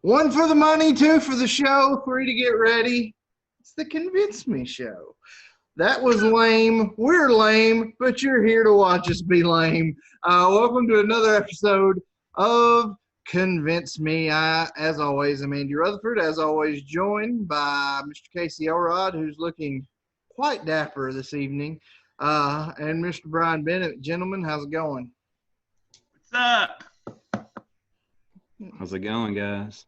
One for the money, two for the show, three to get ready. It's the Convince Me show. That was lame. We're lame, but you're here to watch us be lame. Welcome to another episode of Convince Me. As always, I'm Andy Rutherford, as always, joined by Mr. Casey Elrod, who's looking quite dapper this evening, and Mr. Brian Bennett. Gentlemen, how's it going? What's up? How's it going, guys?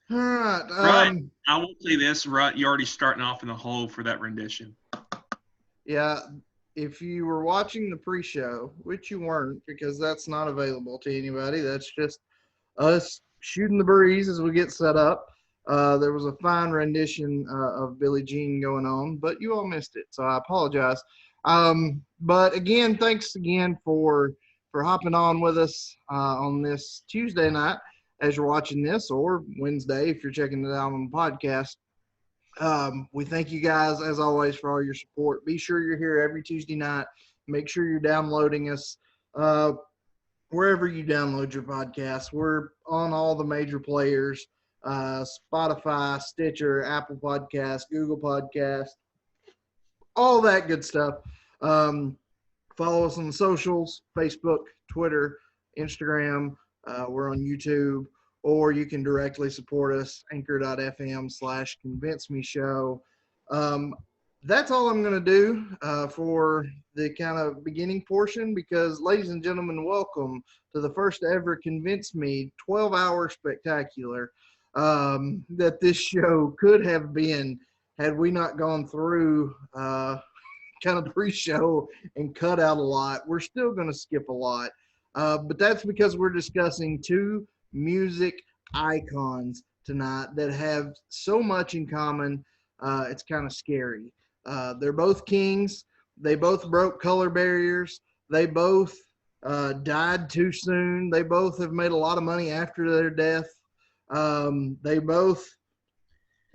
All right. Right. I will say this, right? You're already starting off in the hole for that rendition. Yeah, if you were watching the pre-show, which you weren't because that's not available to anybody, that's just us shooting the breeze as we get set up. There was a fine rendition of Billie Jean going on, but you all missed it, so I apologize. But again, thanks again for hopping on with us on this Tuesday night as you're watching this, or Wednesday if you're checking it out on the podcast. We thank you guys, as always, for all your support. Be sure you're here every Tuesday night. Make sure you're downloading us wherever you download your podcast. We're on all the major players, Spotify, Stitcher, Apple Podcasts, Google Podcasts, all that good stuff. Follow us on the socials, Facebook, Twitter, Instagram. We're on YouTube, or you can directly support us, anchor.fm/convincemeshow. That's all I'm going to do for the kind of beginning portion because, ladies and gentlemen, welcome to the first ever Convince Me 12-hour spectacular that this show could have been had we not gone through kind of pre-show and cut out a lot. We're still going to skip a lot, but that's because we're discussing two music icons tonight that have so much in common. It's kind of scary. They're both kings. They both broke color barriers. They both died too soon. They both have made a lot of money after their death. They both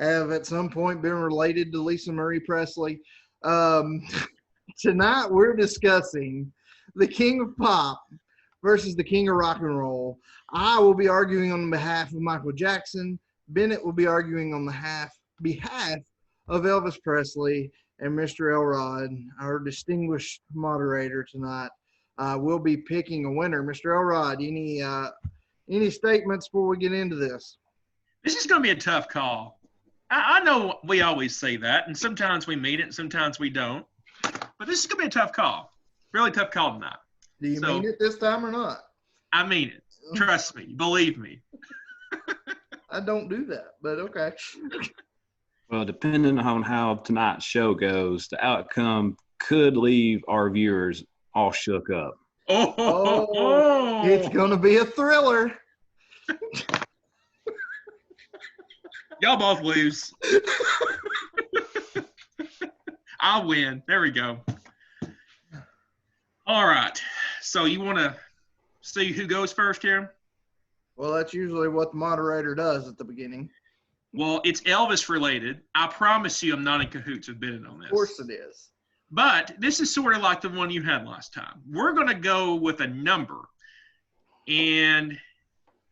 have at some point been related to Lisa Marie Presley. Tonight we're discussing the king of pop versus the king of rock and roll. I will be arguing on behalf of Michael Jackson. Bennett will be arguing on behalf of Elvis Presley, and Mr. Elrod, our distinguished moderator tonight, will be picking a winner. Mr. Elrod, any statements before we get into this? This is going to be a tough call. I know we always say that, and sometimes we mean it, and sometimes we don't. But this is going to be a tough call. Really tough call tonight. Do you mean it this time or not? I mean it. Trust me. Believe me. I don't do that, but okay. Well, depending on how tonight's show goes, the outcome could leave our viewers all shook up. Oh, it's going to be a thriller. Y'all both lose. I'll win. There we go. All right. So you want to see who goes first here? Well, that's usually what the moderator does at the beginning. Well, it's Elvis related. I promise you I'm not in cahoots with Bennett on this. Of course it is. But this is sort of like the one you had last time. We're going to go with a number, and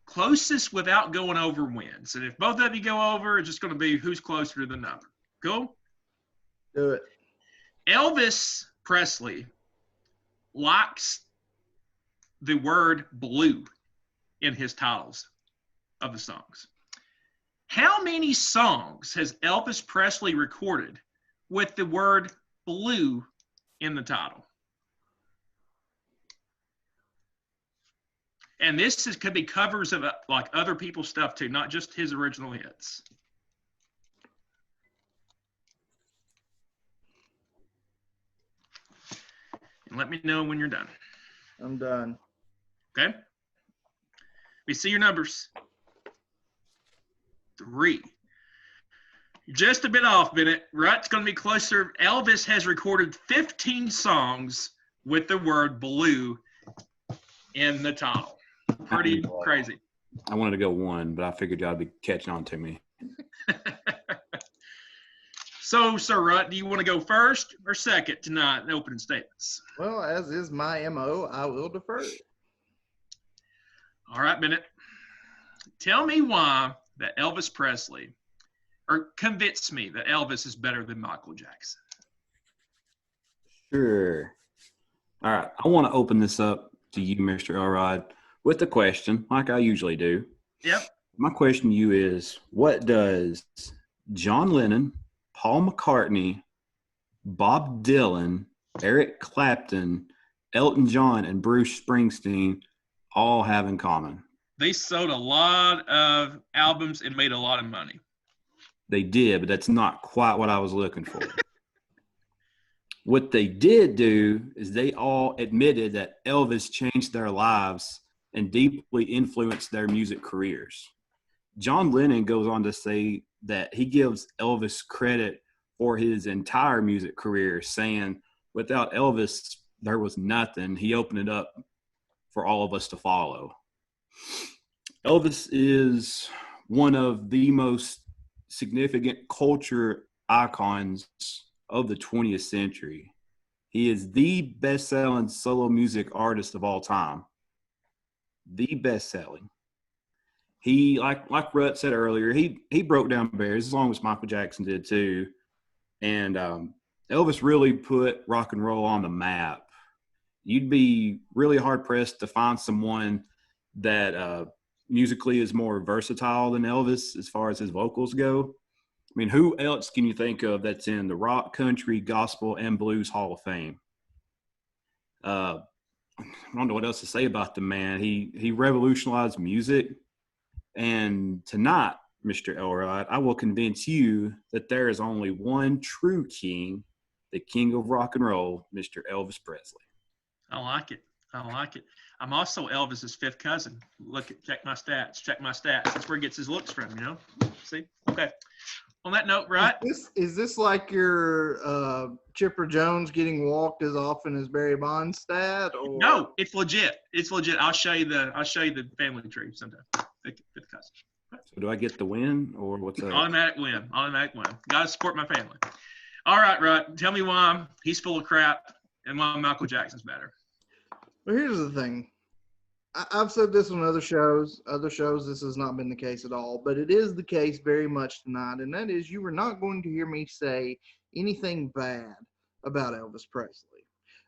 closest without going over wins. And if both of you go over, it's just going to be who's closer to the number. Cool? Do it. Elvis Presley likes the word blue in his titles of the songs. How many songs has Elvis Presley recorded with the word blue in the title? And this could be covers of like other people's stuff too, not just his original hits. And let me know when you're done. I'm done. Okay? We see your numbers. 3. Just a bit off, Bennett. Right? It's going to be closer. Elvis has recorded 15 songs with the word blue in the title. Pretty crazy. I wanted to go 1, but I figured y'all would be catching on to me. So, Sir Rutt, do you want to go first or second tonight in opening statements? Well, as is my MO, I will defer. All right, Bennett. Tell me why that Elvis Presley, or convince me that Elvis is better than Michael Jackson. Sure. All right. I want to open this up to you, Mr. Elrod, with a question, like I usually do. Yep. My question to you is, what does John Lennon, Paul McCartney, Bob Dylan, Eric Clapton, Elton John, and Bruce Springsteen all have in common? They sold a lot of albums and made a lot of money. They did, but that's not quite what I was looking for. What they did do is they all admitted that Elvis changed their lives and deeply influenced their music careers. John Lennon goes on to say that he gives Elvis credit for his entire music career, saying, without Elvis, there was nothing. He opened it up for all of us to follow. Elvis is one of the most significant culture icons of the 20th century. He is the best-selling solo music artist of all time. The best-selling. He, like Rut said earlier, he broke down barriers as long as Michael Jackson did too. And Elvis really put rock and roll on the map. You'd be really hard-pressed to find someone that musically is more versatile than Elvis as far as his vocals go. I mean, who else can you think of that's in the rock, country, gospel, and blues Hall of Fame? I don't know what else to say about the man. He revolutionized music. And tonight, Mr. Elrod, I will convince you that there is only one true king, the king of rock and roll, Mr. Elvis Presley. I like it. I'm also Elvis's fifth cousin. Check my stats. That's where he gets his looks from, you know? See? Okay. On that note, right? Is this like your Chipper Jones getting walked as often as Barry Bonds stat? Or? No, it's legit. I'll show you the family tree sometime. Fifth cousin. So do I get the win or what's up? Automatic win. Gotta support my family. All right, Rod. Tell me why he's full of crap and why Michael Jackson's better. Well, here's the thing. I've said this on other shows. This has not been the case at all, but it is the case very much tonight, and that is you are not going to hear me say anything bad about Elvis Presley.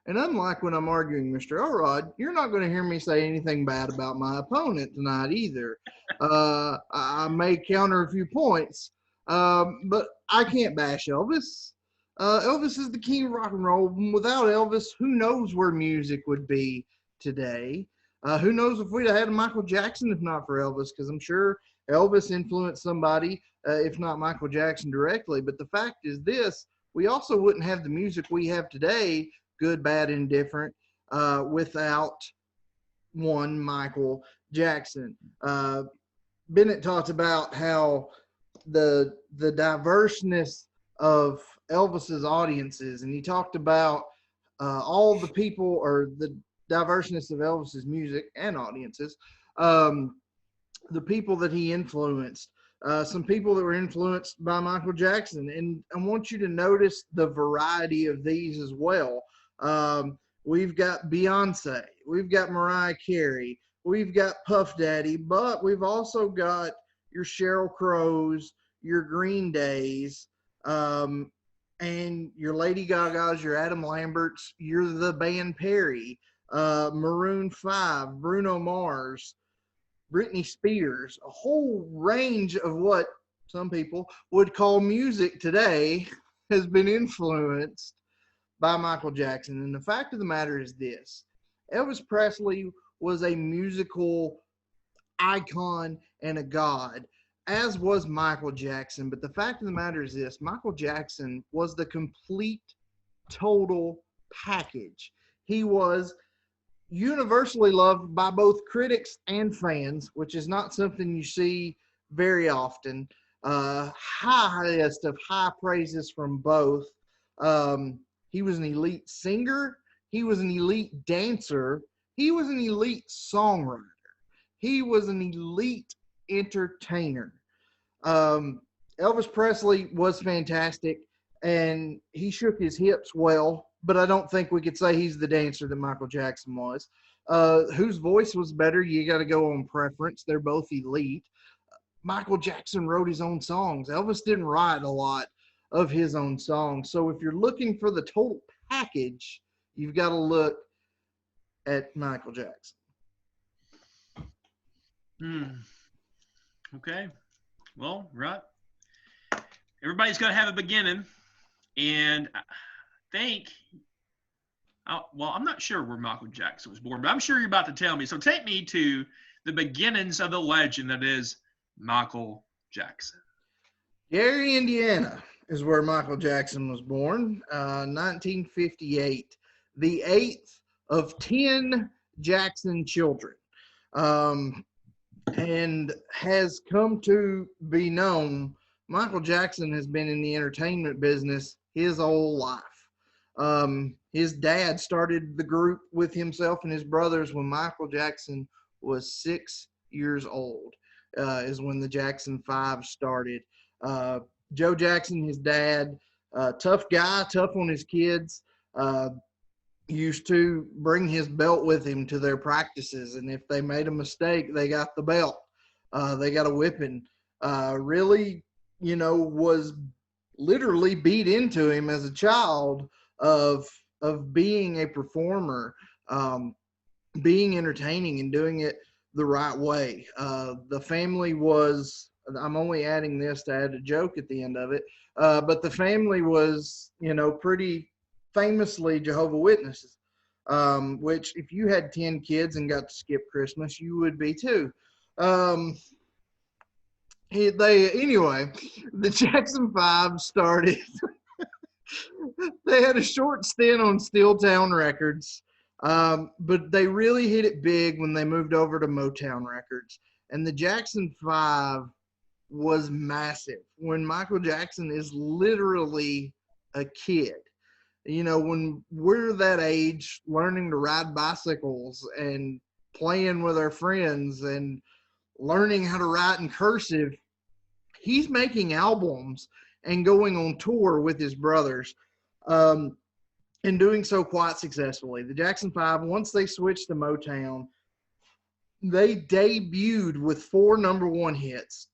And unlike when I'm arguing Mr. Elrod, you're not going to hear me say anything bad about my opponent tonight either. I may counter a few points, but I can't bash Elvis. Elvis is the king of rock and roll. Without Elvis, who knows where music would be today? Who knows if we'd have had Michael Jackson if not for Elvis, because I'm sure Elvis influenced somebody, if not Michael Jackson directly. But the fact is this, we also wouldn't have the music we have today, good, bad, indifferent, without one Michael Jackson. Bennett talked about how the diverseness of Elvis's audiences, and he talked about all the people, or the diverseness of Elvis's music and audiences, the people that he influenced, some people that were influenced by Michael Jackson. And I want you to notice the variety of these as well. We've got Beyonce, we've got Mariah Carey, we've got Puff Daddy, but we've also got your Sheryl Crows, your Green Days, and your Lady Gagas, your Adam Lamberts, you're the band Perry, Maroon 5, Bruno Mars, Britney Spears, a whole range of what some people would call music today has been influenced by Michael Jackson. And the fact of the matter is this: Elvis Presley was a musical icon and a god, as was Michael Jackson. But the fact of the matter is this: Michael Jackson was the complete, total package. He was universally loved by both critics and fans, which is not something you see very often. Highest of high praises from both. He was an elite singer. He was an elite dancer. He was an elite songwriter. He was an elite entertainer. Elvis Presley was fantastic, and he shook his hips well, but I don't think we could say he's the dancer that Michael Jackson was. Whose voice was better? You got to go on preference. They're both elite. Michael Jackson wrote his own songs. Elvis didn't write a lot of his own songs. So if you're looking for the total package, you've got to look at Michael Jackson. Okay. Well, right. Everybody's got to have a beginning. And I think, well, I'm not sure where Michael Jackson was born, but I'm sure you're about to tell me. So take me to the beginnings of the legend that is Michael Jackson. Gary, Indiana is where Michael Jackson was born, 1958, the 8th of 10 Jackson children, and has come to be known. Michael Jackson has been in the entertainment business his whole life. His dad started the group with himself and his brothers when Michael Jackson was 6 years old, is when the Jackson 5 started. Joe Jackson, his dad, tough guy, tough on his kids, used to bring his belt with him to their practices. And if they made a mistake, they got the belt. They got a whipping. Really, was literally beat into him as a child of being a performer, being entertaining and doing it the right way. The family was, I'm only adding this to add a joke at the end of it, but the family was, pretty famously Jehovah's Witnesses, which if you had 10 kids and got to skip Christmas, you would be too. Anyway, the Jackson 5 started. They had a short stint on Steeltown Records, but they really hit it big when they moved over to Motown Records. And the Jackson 5 was massive when Michael Jackson is literally a kid. When we're that age, learning to ride bicycles and playing with our friends and learning how to write in cursive, he's making albums and going on tour with his brothers, and doing so quite successfully. The Jackson 5, once they switched to Motown, they debuted with 4 #1 hits.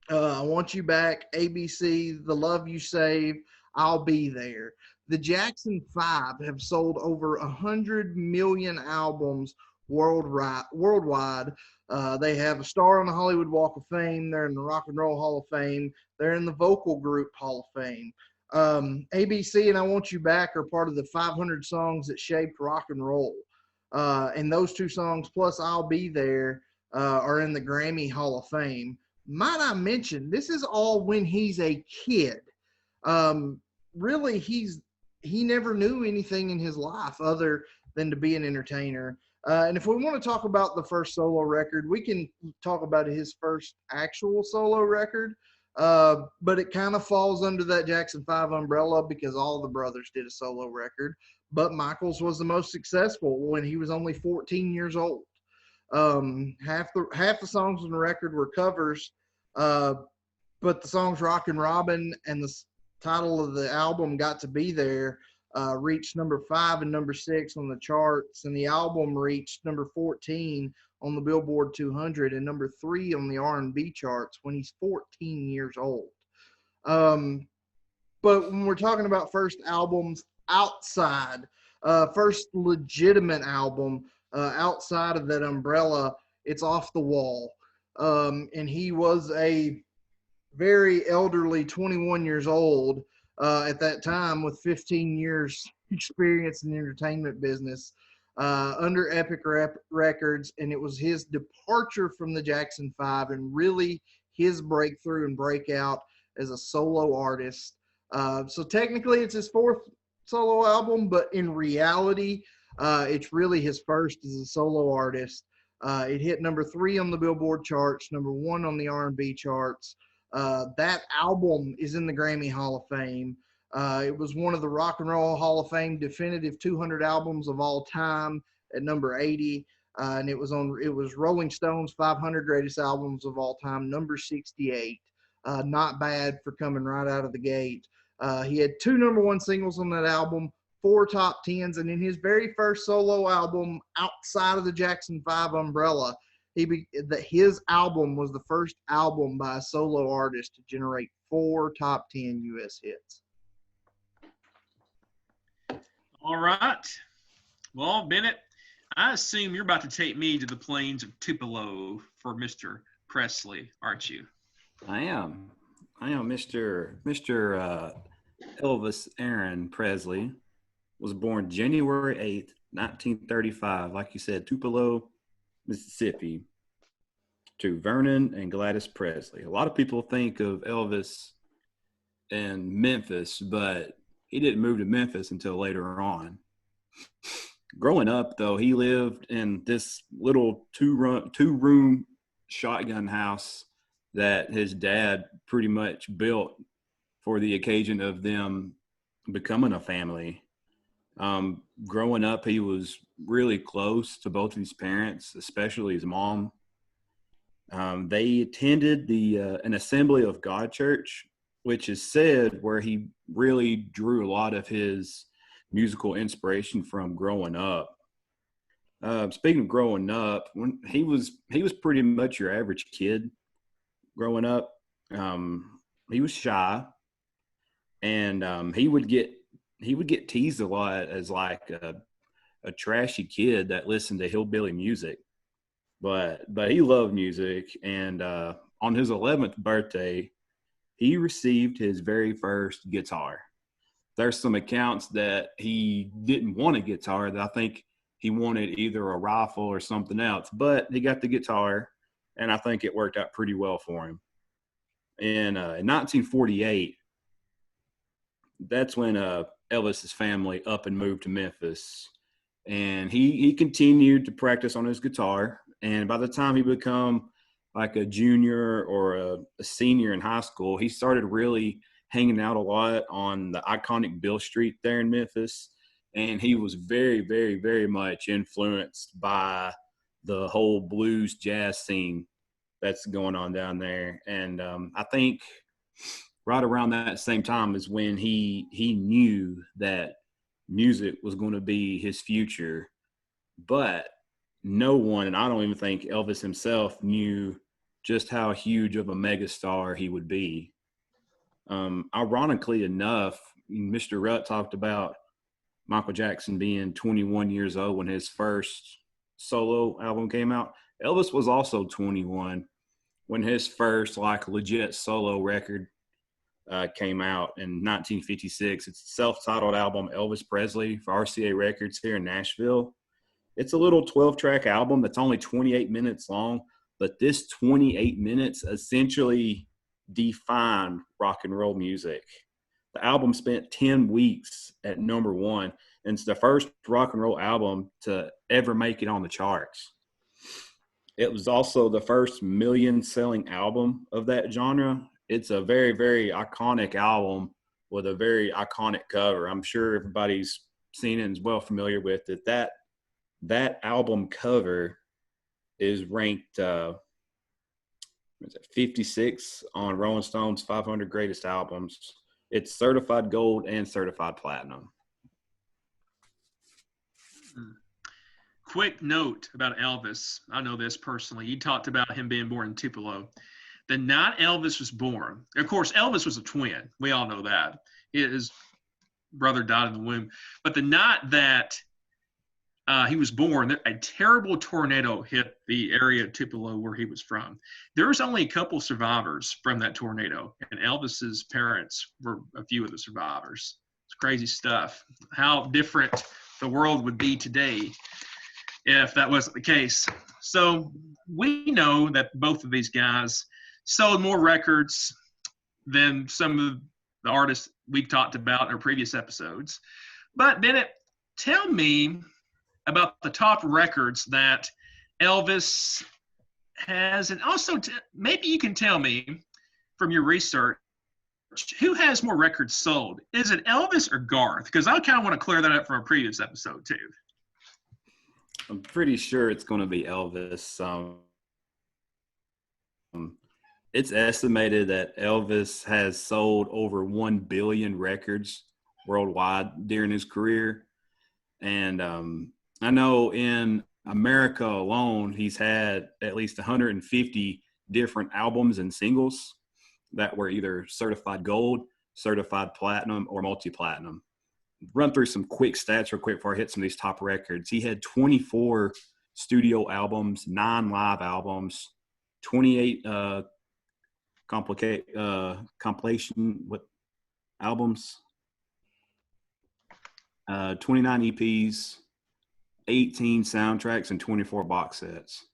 I Want You Back, ABC, The Love You Save, I'll Be There. The Jackson 5 have sold over 100 million albums worldwide. They have a star on the Hollywood Walk of Fame. They're in the Rock and Roll Hall of Fame. They're in the Vocal Group Hall of Fame. ABC and I Want You Back are part of the 500 songs that shaped rock and roll. And those 2 songs, plus I'll Be There, are in the Grammy Hall of Fame. Might I mention, this is all when he's a kid. Really, he never knew anything in his life other than to be an entertainer. And if we want to talk about the first solo record, we can talk about his first actual solo record. But it kind of falls under that Jackson 5 umbrella because all the brothers did a solo record. But Michael's was the most successful when he was only 14 years old. Half the songs on the record were covers, but the songs Rockin' Robin and the title of the album Got to Be There reached #5 and #6 on the charts, and the album reached #14 on the Billboard 200 and #3 on the R&B charts when he's 14 years old. But when we're talking about first albums outside, first legitimate album outside of that umbrella, it's Off the Wall. And he was a very elderly 21 years old at that time with 15 years experience in the entertainment business, under Epic Records, and it was his departure from the Jackson 5 and really his breakthrough and breakout as a solo artist. So technically it's his 4th solo album, but in reality, it's really his first as a solo artist. It hit #3 on the Billboard charts, #1 on the R&B charts. That album is in the Grammy Hall of Fame. It was one of the Rock and Roll Hall of Fame definitive 200 albums of all time at #80. And it was Rolling Stone's 500 greatest albums of all time, #68. Not bad for coming right out of the gate. He had 2 #1 singles on that album, 4 top 10s, and in his very first solo album outside of the Jackson 5 umbrella, his album was the first album by a solo artist to generate 4 top 10 U.S. hits. All right. Well, Bennett, I assume you're about to take me to the plains of Tupelo for Mr. Presley, aren't you? I am. Mr. Elvis Aaron Presley was born January 8th, 1935, like you said, Tupelo, Mississippi, to Vernon and Gladys Presley. A lot of people think of Elvis in Memphis, but he didn't move to Memphis until later on. Growing up, though, he lived in this little two-room shotgun house that his dad pretty much built for the occasion of them becoming a family. Growing up, he was really close to both of his parents, especially his mom. They attended an Assembly of God church, which is said where he really drew a lot of his musical inspiration from growing up. Speaking of growing up, when he was pretty much your average kid growing up. He was shy, and he would get teased a lot as like a trashy kid that listened to hillbilly music. But he loved music, and on his 11th birthday, he received his very first guitar. There's some accounts that he didn't want a guitar, that I think he wanted either a rifle or something else, but he got the guitar, and I think it worked out pretty well for him. In 1948, that's when Elvis's family up and moved to Memphis, and he continued to practice on his guitar. And by the time he became like a junior or a senior in high school, he started really hanging out a lot on the iconic Bill Street there in Memphis. And he was very, very, very much influenced by the whole blues jazz scene that's going on down there. And I think right around that same time is when he knew that music was going to be his future. But no one, and I don't even think Elvis himself, knew just how huge of a megastar he would be. Ironically enough, Mr. Rutt talked about Michael Jackson being 21 years old when his first solo album came out. Elvis was also 21 when his first like legit solo record came out in 1956. It's a self-titled album, Elvis Presley, for RCA Records here in Nashville. It's a little 12-track album that's only 28 minutes long, but this 28 minutes essentially defined rock and roll music. The album spent 10 weeks at number 1, and it's the first rock and roll album to ever make it on the charts. It was also the first million-selling album of that genre. It's a very, very iconic album with a very iconic cover. I'm sure everybody's seen it and is well familiar with it. That album cover is ranked 56 on Rolling Stone's 500 Greatest Albums. It's certified gold and certified platinum. Quick note about Elvis. I know this personally. You talked about him being born in Tupelo. The night Elvis was born, of course, Elvis was a twin. We all know that. His brother died in the womb. But the night that he was born, a terrible tornado hit the area of Tupelo where he was from. There was only a couple survivors from that tornado, and Elvis's parents were a few of the survivors. It's crazy stuff. How different the world would be today if that wasn't the case. So we know that both of these guys sold more records than some of the artists we've talked about in our previous episodes. But Bennett, tell me about the top records that Elvis has, and also maybe you can tell me from your research, who has more records sold? Is it Elvis or Garth? Because I kind of want to clear that up from a previous episode too. I'm pretty sure it's going to be Elvis. It's estimated that Elvis has sold over 1 billion records worldwide during his career. And I know in America alone, he's had at least 150 different albums and singles that were either certified gold, certified platinum, or multi-platinum. Run through some quick stats real quick before I hit some of these top records. He had 24 studio albums, 9 live albums, 28 compilation albums, 29 EPs, 18 soundtracks, and 24 box sets.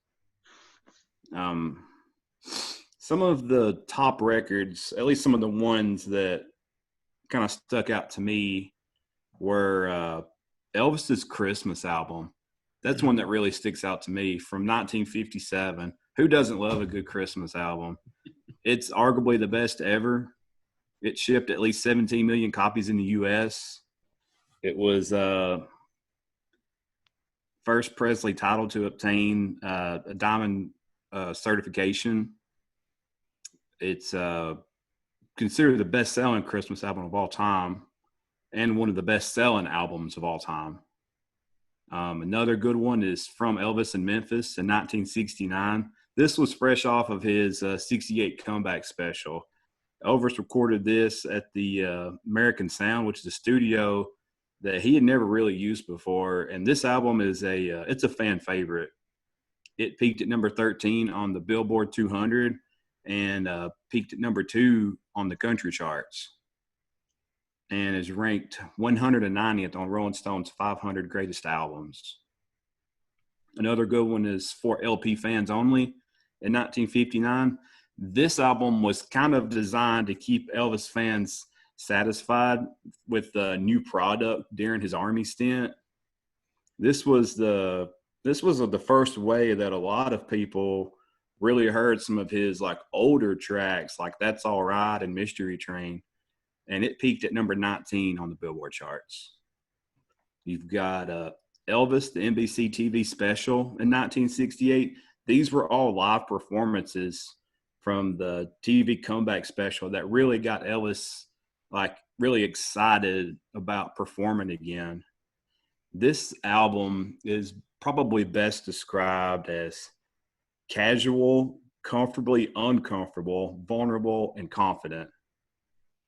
Some of the top records, at least some of the ones that kind of stuck out to me, were Elvis's Christmas album. That's one that really sticks out to me, from 1957. Who doesn't love a good Christmas album? It's arguably the best ever. It shipped at least 17 million copies in the U.S. It was first Presley title to obtain a diamond certification. It's considered the best-selling Christmas album of all time and one of the best-selling albums of all time. Another good one is From Elvis in Memphis in 1969. This was fresh off of his 68 comeback special. Elvis recorded this at the American Sound, which is a studio that he had never really used before. And this album is it's a fan favorite. It peaked at number 13 on the Billboard 200 and peaked at number 2 on the country charts, and is ranked 190th on Rolling Stone's 500 greatest albums. Another good one is For LP Fans Only in 1959. This album was kind of designed to keep Elvis fans satisfied with the new product during his Army stint. This was the first way that a lot of people really heard some of his like older tracks, like That's All Right and Mystery Train. And it peaked at number 19 on the Billboard charts. You've got Elvis, the NBC TV special in 1968. These were all live performances from the TV comeback special that really got Elvis like really excited about performing again. This album is probably best described as casual, comfortably uncomfortable, vulnerable, and confident.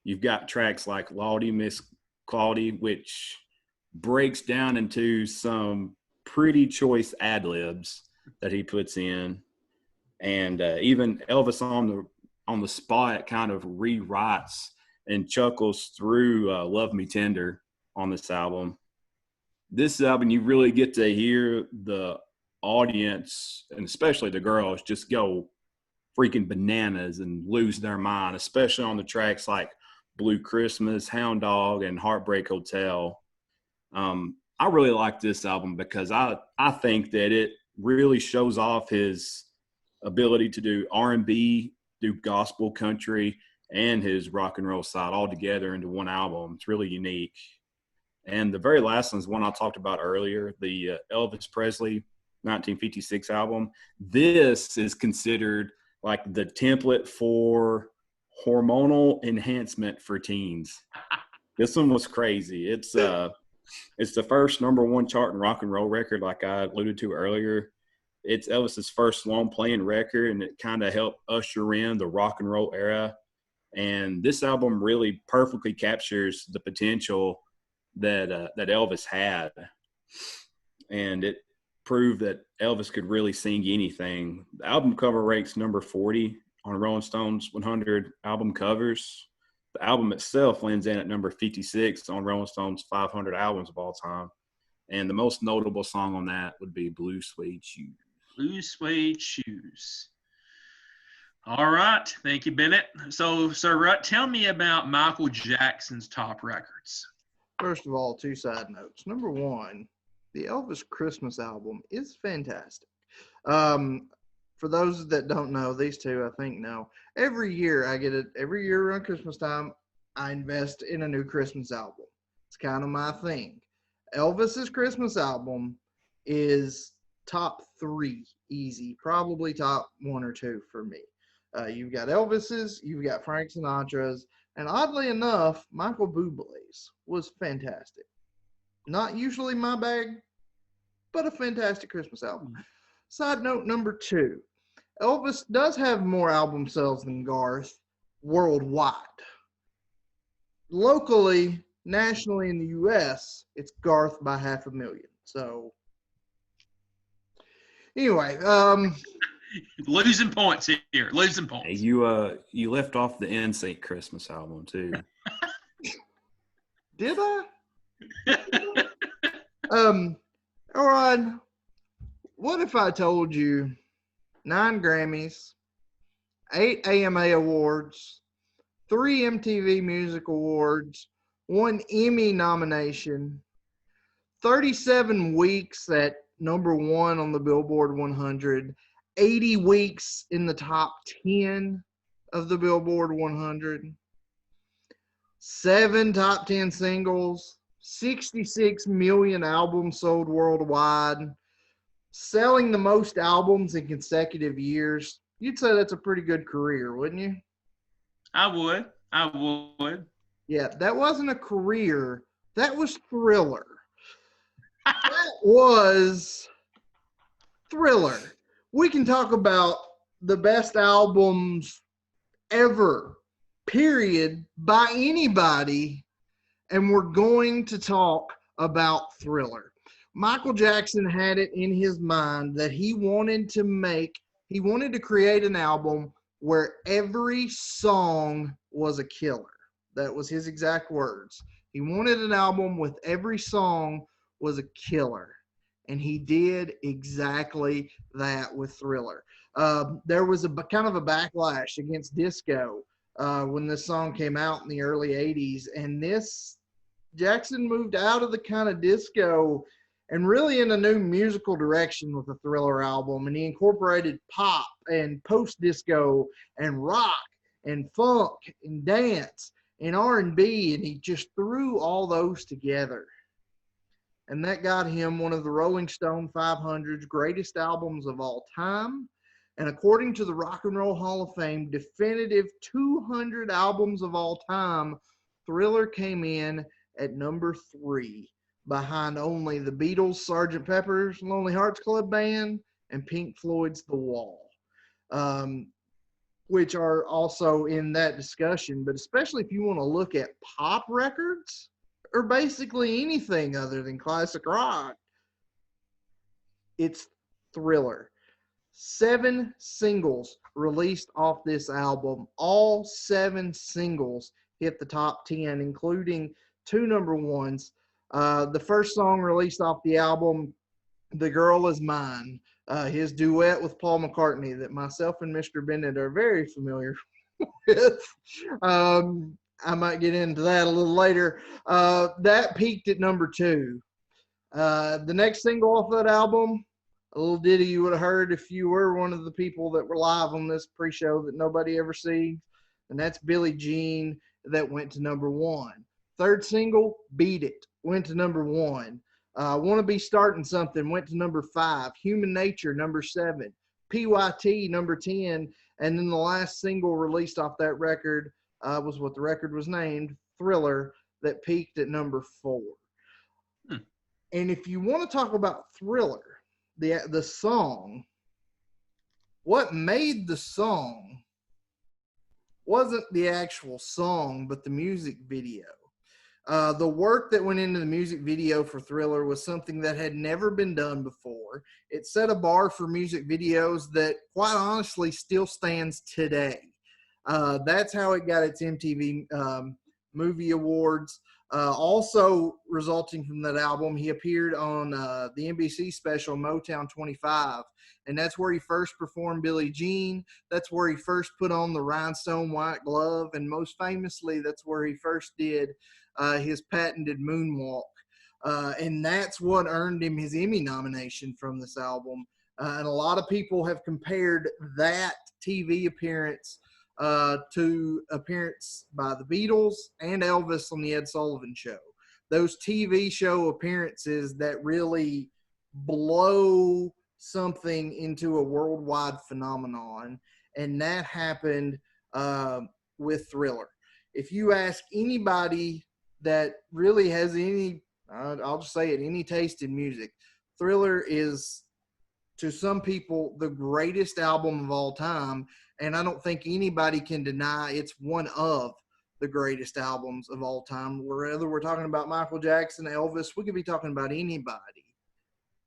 You've got tracks like Lawdy Miss Claudy, which breaks down into some pretty choice ad-libs that he puts in. And even Elvis on the spot kind of rewrites and chuckles through Love Me Tender on this album. This album, you really get to hear the audience, and especially the girls, just go freaking bananas and lose their mind, especially on the tracks like Blue Christmas, Hound Dog, and Heartbreak Hotel. I really like this album because I think that it really shows off his ability to do R&B, do gospel, country, and his rock and roll side all together into one album. It's really unique. And the very last one is one I talked about earlier, the Elvis Presley 1956 album. This is considered like the template for hormonal enhancement for teens. This one was crazy. It's the first number 1 chart in rock and roll record, like I alluded to earlier. It's Elvis's first long playing record, and it kind of helped usher in the rock and roll era. And this album really perfectly captures the potential that Elvis had, and it proved that Elvis could really sing anything. The album cover ranks number 40 on Rolling Stone's 100 album covers. The album itself lands in at number 56 on Rolling Stone's 500 albums of all time. And the most notable song on that would be Blue Suede Shoes. Blue Suede Shoes. All right. Thank you, Bennett. So, Sir Rutt, tell me about Michael Jackson's top records. First of all, 2 side notes. Number 1, the Elvis Christmas album is fantastic. For those that don't know, these two I think know. Every year I get it. Every year around Christmas time, I invest in a new Christmas album. It's kind of my thing. Elvis's Christmas album is top 3 easy, probably top 1 or 2 for me. You've got Elvis's, you've got Frank Sinatra's, And oddly enough, Michael Bublé's was fantastic. Not usually my bag, but a fantastic Christmas album. Side note number 2. Elvis does have more album sales than Garth worldwide. Locally, nationally in the U.S., it's Garth by 500,000. So, anyway, Losing points here. Losing points. Hey, you left off the NSYNC Christmas album too. did I? Aaron, what if I told you 9 Grammys, 8 AMA awards, 3 MTV Music Awards, 1 Emmy nomination, 37 weeks at number 1 on the Billboard 100, 80 weeks in the top 10 of the Billboard 100, 7 top 10 singles, 66 million albums sold worldwide, selling the most albums in consecutive years? You'd say that's a pretty good career, wouldn't you? I would. Yeah, that wasn't a career. That was Thriller. That was Thriller. We can talk about the best albums ever, period, by anybody, and we're going to talk about Thriller. Michael Jackson had it in his mind that he wanted to create an album where every song was a killer. That was his exact words. He wanted an album with every song was a killer. And he did exactly that with Thriller. There was a kind of a backlash against disco when this song came out in the early 80s. And Jackson moved out of the kind of disco and really in a new musical direction with the Thriller album. And he incorporated pop and post-disco and rock and funk and dance and R&B, and he just threw all those together. And that got him one of the Rolling Stone 500's greatest albums of all time. And according to the Rock and Roll Hall of Fame, definitive 200 albums of all time, Thriller came in at number 3, behind only the Beatles' Sgt. Pepper's Lonely Hearts Club Band and Pink Floyd's The Wall, which are also in that discussion. But especially if you want to look at pop records, or basically anything other than classic rock, it's Thriller. 7 singles released off this album. All 7 singles hit the top 10, including 2 number 1s. The first song released off the album, The Girl Is Mine, his duet with Paul McCartney that myself and Mr. Bennett are very familiar with. I might get into that a little later. That peaked at number 2. The next single off that album, a little ditty you would have heard if you were one of the people that were live on this pre-show that nobody ever sees, and that's Billie Jean, that went to number 1. Third single, Beat It, went to number 1. Want to Be Starting Something went to number 5. Human Nature, number 7. PYT, number 10. And then the last single released off that record was what the record was named, Thriller, that peaked at number 4. And if you want to talk about Thriller, the song, what made the song wasn't the actual song, but the music video. The work that went into the music video for Thriller was something that had never been done before. It set a bar for music videos that, quite honestly, still stands today. That's how it got its MTV Movie Awards. Also resulting from that album, he appeared on the NBC special Motown 25, and that's where he first performed Billie Jean. That's where he first put on the rhinestone white glove, and most famously, that's where he first did his patented moonwalk. And that's what earned him his Emmy nomination from this album. And a lot of people have compared that TV appearance to appearance by the Beatles and Elvis on the Ed Sullivan Show. Those TV show appearances that really blow something into a worldwide phenomenon. And that happened with Thriller. if you ask anybody that really has any, I'll just say it, any taste in music, Thriller is, to some people, the greatest album of all time. And I don't think anybody can deny it's one of the greatest albums of all time. Whether we're talking about Michael Jackson, Elvis, we could be talking about anybody.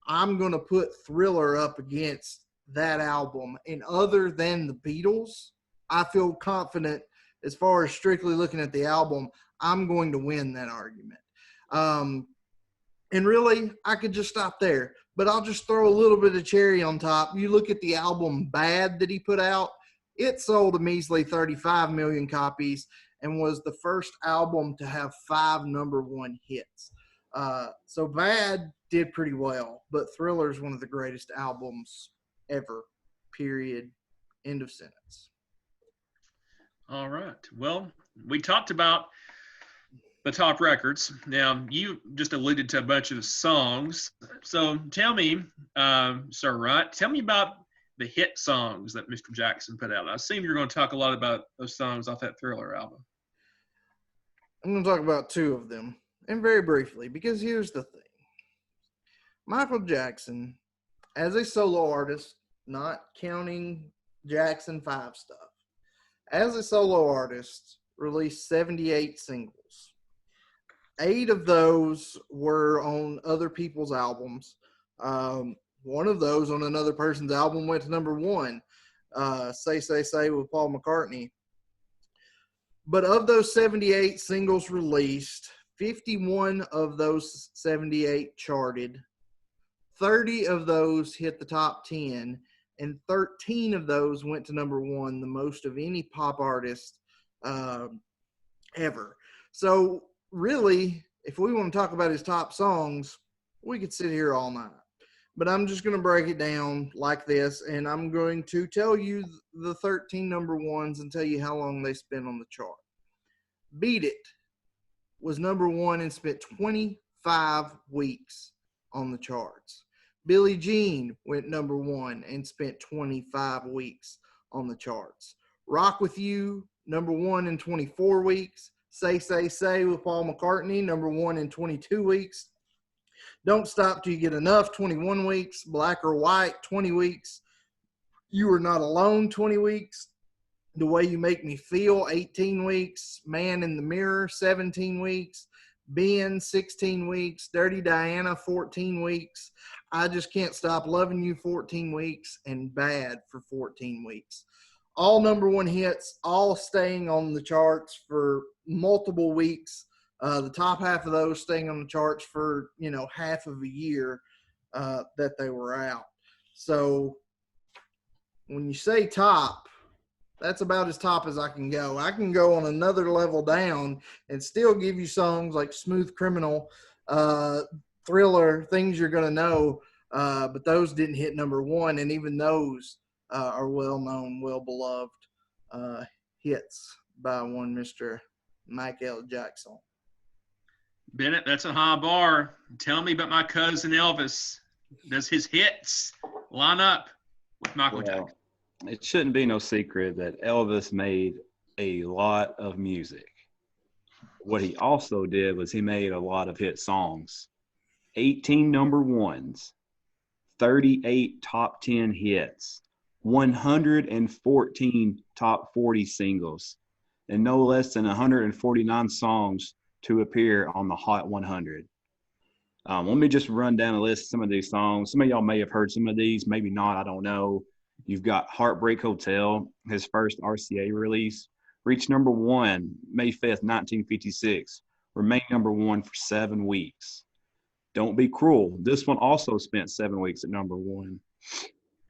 I'm going to put Thriller up against that album. And other than the Beatles, I feel confident as far as strictly looking at the album, I'm going to win that argument. And really, I could just stop there. But I'll just throw a little bit of cherry on top. You look at the album Bad that he put out, it sold a measly 35 million copies and was the first album to have 5 number-1 hits. So Bad did pretty well, but Thriller is one of the greatest albums ever, period, end of sentence. All right. Well, we talked about the top records. Now, you just alluded to a bunch of the songs. So tell me, Sir Wright, tell me about the hit songs that Mr. Jackson put out. I assume you're going to talk a lot about those songs off that Thriller album. I'm going to talk about 2 of them, and very briefly, because here's the thing. Michael Jackson, as a solo artist, not counting Jackson 5 stuff, as a solo artist, released 78 singles. 8 of those were on other people's albums. One of those on another person's album went to number 1, Say, Say, Say with Paul McCartney. But of those 78 singles released, 51 of those 78 charted. 30 of those hit the top 10, and 13 of those went to number 1, the most of any pop artist ever. So really, if we want to talk about his top songs, we could sit here all night. But I'm just going to break it down like this, and I'm going to tell you the 13 number 1s and tell you how long they spent on the chart. Beat It was number 1 and spent 25 weeks on the charts. Billie Jean went number 1 and spent 25 weeks on the charts. Rock With You, number 1 in 24 weeks. Say, Say, Say with Paul McCartney, number 1 in 22 weeks. Don't Stop Till You Get Enough, 21 weeks. Black or White, 20 weeks. You Are Not Alone, 20 weeks. The Way You Make Me Feel, 18 weeks. Man in the Mirror, 17 weeks. Ben, 16 weeks. Dirty Diana, 14 weeks. I Just Can't Stop Loving You, 14 weeks. And Bad for 14 weeks. All number 1 hits, all staying on the charts for multiple weeks. The top half of those staying on the charts for, half of a year that they were out. So when you say top, that's about as top as I can go. I can go on another level down and still give you songs like Smooth Criminal, Thriller, Things You're Gonna Know, but those didn't hit number 1, and even those are well-known, well-beloved hits by one Mr. Michael Jackson. Bennett, that's a high bar. Tell me about my cousin Elvis. Does his hits line up with Michael Jackson? It shouldn't be no secret that Elvis made a lot of music. What he also did was he made a lot of hit songs. 18 number 1s, 38 top 10 hits, 114 top 40 singles, and no less than 149 songs to appear on the Hot 100. Let me just run down a list of some of these songs. Some of y'all may have heard some of these, maybe not, I don't know. You've got Heartbreak Hotel, his first RCA release, reached number 1 May 5th, 1956, remained number 1 for 7 weeks. Don't Be Cruel, this one also spent 7 weeks at number 1.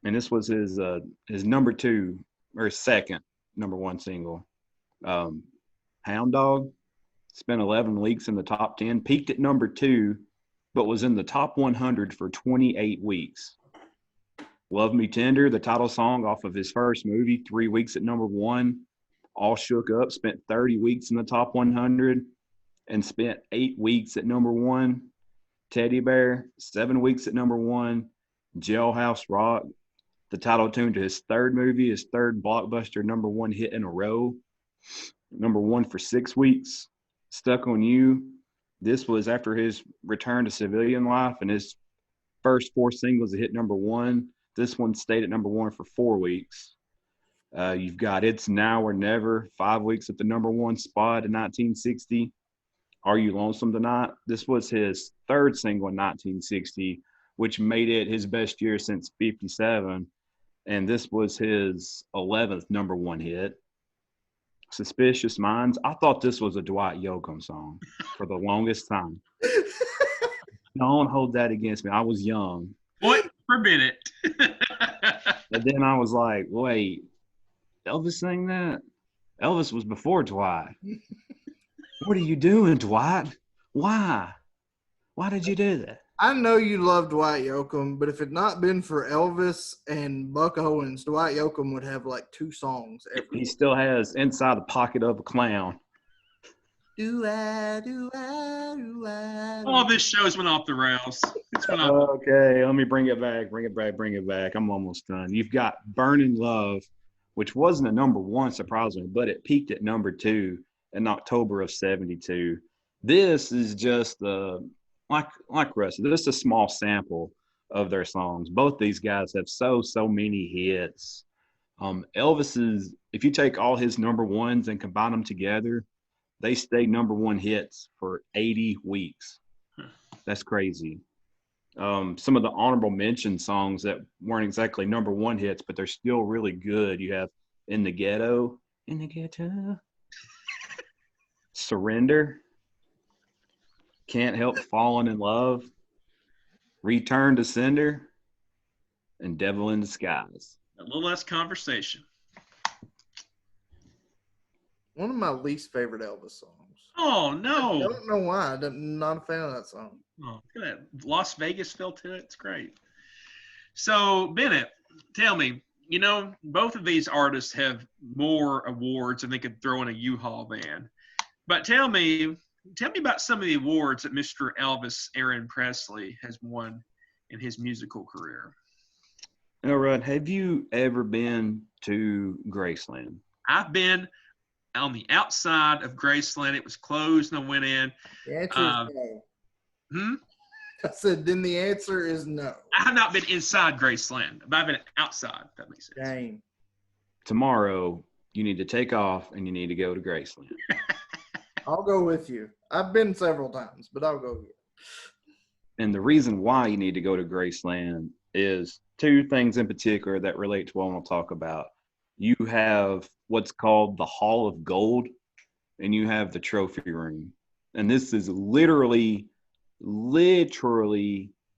And this was his number 2 or second number 1 single. Hound Dog spent 11 weeks in the top 10, peaked at number 2, but was in the top 100 for 28 weeks. Love Me Tender, the title song off of his first movie, 3 weeks at number 1. All Shook Up spent 30 weeks in the top 100 and spent 8 weeks at number 1. Teddy Bear, 7 weeks at number 1. Jailhouse Rock, the title tune to his third movie, his third blockbuster number 1 hit in a row. number one for 6 weeks. Stuck on You. This was after his return to civilian life, and his first 4 singles that hit number one. This one stayed at number one for 4 weeks. You've got It's Now or Never, 5 weeks at the number one spot in 1960. Are You Lonesome Tonight? This was his 3rd single in 1960, which made it his best year since 57. And this was his 11th number one hit. Suspicious Minds. I thought this was a Dwight Yoakam song for the longest time. Don't hold that against me. I was young. What? For a minute. And then I was like, wait, Elvis sang that? Elvis was before Dwight. What are you doing, Dwight? Why? Why did you do that? I know you love Dwight Yoakam, but if it not been for Elvis and Buck Owens, Dwight Yoakam would have like 2 songs every. He still has Inside the Pocket of a Clown. Do I, do I, do I. Oh, this show's went off the rails. It's went off. Okay, let me bring it back. I'm almost done. You've got Burning Love, which wasn't a number one, surprisingly, but it peaked at number 2 in October of 72. This is just like Rusty, this is a small sample of their songs. Both these guys have so many hits. Elvis's, if you take all his number ones and combine them together, they stayed number one hits for 80 weeks. That's crazy. Some of the honorable mention songs that weren't exactly number one hits, but they're still really good. You have In the Ghetto, Surrender, Can't Help Falling in Love, Return to Sender, and Devil in Disguise. A little less conversation. One of my least favorite Elvis songs. Oh, I no. don't know why. I'm not a fan of that song. Oh, look at that Las Vegas feel to it. It's great. So, Bennett, tell me, both of these artists have more awards than they could throw in a U-Haul van. But tell me about some of the awards that Mr. Elvis Aaron Presley has won in his musical career. All right. Have you ever been to Graceland? I've been on the outside of Graceland. It was closed and I went in. The answer is no. I said, then the answer is no. I have not been inside Graceland, but I've been outside, if that makes sense. Dang. Tomorrow, you need to take off and you need to go to Graceland. I'll go with you. I've been several times, but I'll go with you. And the reason why you need to go to Graceland is 2 things in particular that relate to what I want to talk about. You have what's called the Hall of Gold, and you have the trophy room. And this is literally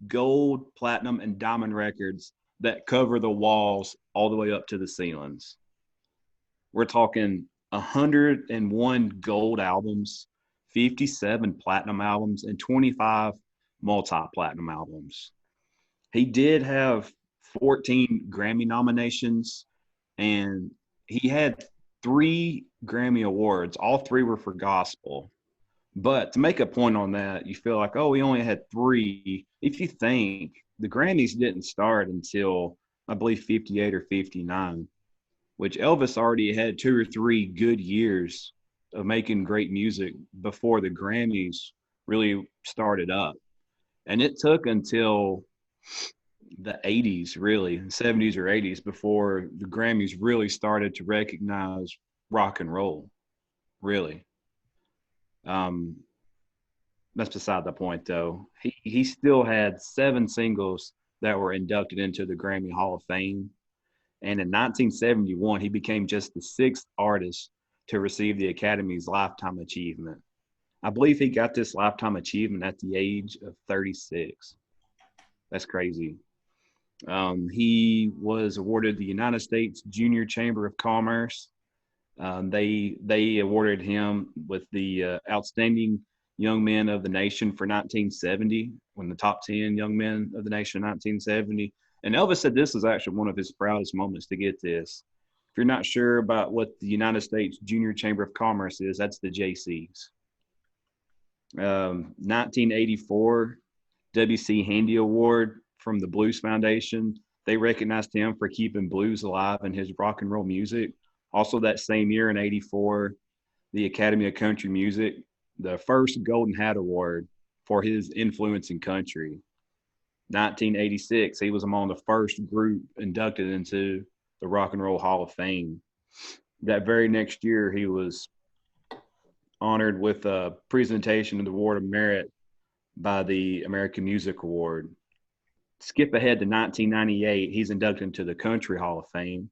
gold, platinum, and diamond records that cover the walls all the way up to the ceilings. We're talking 101 gold albums, 57 platinum albums, and 25 multi-platinum albums. He did have 14 Grammy nominations, and he had 3 Grammy Awards. All 3 were for gospel. But to make a point on that, you feel like, oh, he only had 3. If you think, the Grammys didn't start until, I believe, 58 or 59, which Elvis already had 2 or 3 good years of making great music before the Grammys really started up. And it took until the 80s, really, 70s or 80s, before the Grammys really started to recognize rock and roll, really. That's beside the point, though. He still had 7 singles that were inducted into the Grammy Hall of Fame. And in 1971, he became just the 6th artist to receive the Academy's Lifetime Achievement. I believe he got this Lifetime Achievement at the age of 36. That's crazy. He was awarded the United States Junior Chamber of Commerce. They awarded him with the Outstanding Young Men of the Nation for 1970, one of the top 10 young men of the nation in 1970. And Elvis said this was actually one of his proudest moments to get this. If you're not sure about what the United States Junior Chamber of Commerce is, that's the JCs. 1984 W.C. Handy Award from the Blues Foundation. They recognized him for keeping blues alive in his rock and roll music. Also that same year in 84, the Academy of Country Music the first Golden Hat Award for his influence in country. 1986, he was among the first group inducted into the Rock and Roll Hall of Fame. That very next year, he was honored with a presentation of the Award of Merit by the American Music Award. Skip ahead to 1998, he's inducted into the Country Hall of Fame.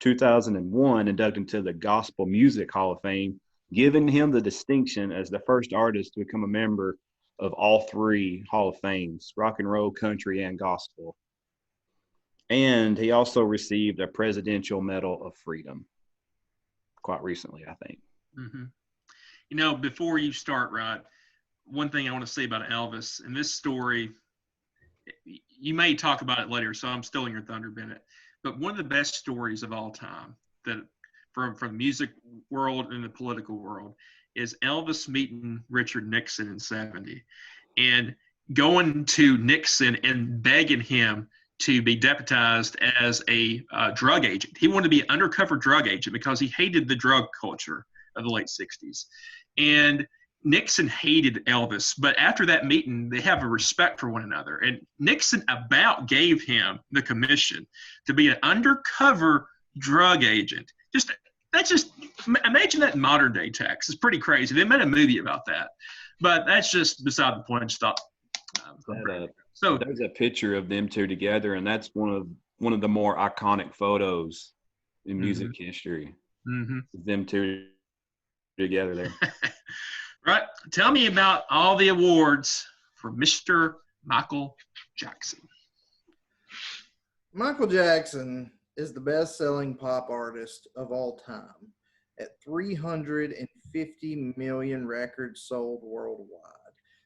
2001, inducted into the Gospel Music Hall of Fame, giving him the distinction as the first artist to become a member of all three Hall of Fames, rock and roll, country, and gospel. And he also received a Presidential Medal of Freedom quite recently, I think. Mm-hmm. You know, before you start, Rod, one thing I want to say about Elvis, and this story, you may talk about it later, so I'm stealing your thunder, Bennett, but one of the best stories of all time that from the music world and the political world is Elvis meeting Richard Nixon in 70 and going to Nixon and begging him to be deputized as a drug agent. He wanted to be an undercover drug agent because he hated the drug culture of the late 60s. And Nixon hated Elvis, but after that meeting, they have a respect for one another. And Nixon about gave him the commission to be an undercover drug agent. Imagine that in modern day text. It's pretty crazy. They made a movie about that, but that's just beside the point. Stop. So there's a picture of them two together, and that's one of the more iconic photos in music history. Mm-hmm. Them two together there. Right. Tell me about all the awards for Mr. Michael Jackson. Michael Jackson is the best-selling pop artist of all time at 350 million records sold worldwide.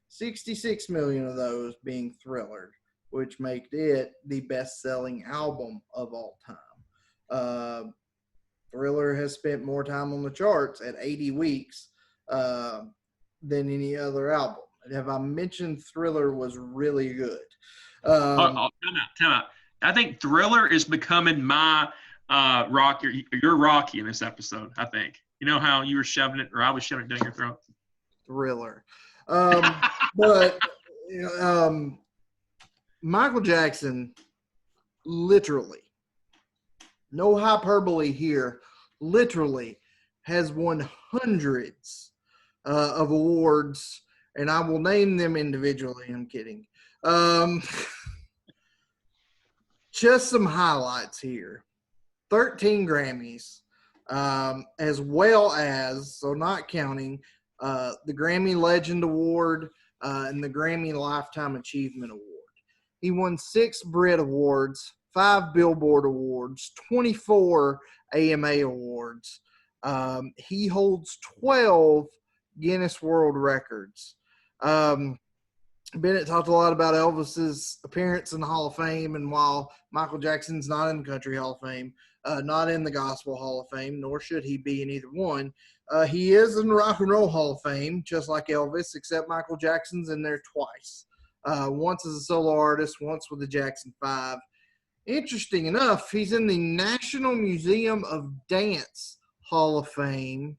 66 million of those being Thriller, which made it the best-selling album of all time. Thriller has spent more time on the charts at 80 weeks than any other album. Have I mentioned Thriller was really good? Time out. I think Thriller is becoming my Rocky. You're Rocky in this episode, I think. You know how you were shoving it, or I was shoving it down your throat? Thriller. But Michael Jackson, literally, no hyperbole here, literally has won hundreds of awards, and I will name them individually. I'm kidding. Just some highlights here. 13 Grammys, as well as, so not counting, the Grammy Legend Award and the Grammy Lifetime Achievement Award. He won 6 Brit Awards, 5 Billboard Awards, 24 AMA Awards. He holds 12 Guinness World Records. Bennett talked a lot about Elvis's appearance in the Hall of Fame, and while Michael Jackson's not in the Country Hall of Fame, not in the Gospel Hall of Fame, nor should he be in either one, he is in the Rock and Roll Hall of Fame, just like Elvis, except Michael Jackson's in there twice. Once as a solo artist, once with the Jackson 5. Interesting enough, he's in the National Museum of Dance Hall of Fame.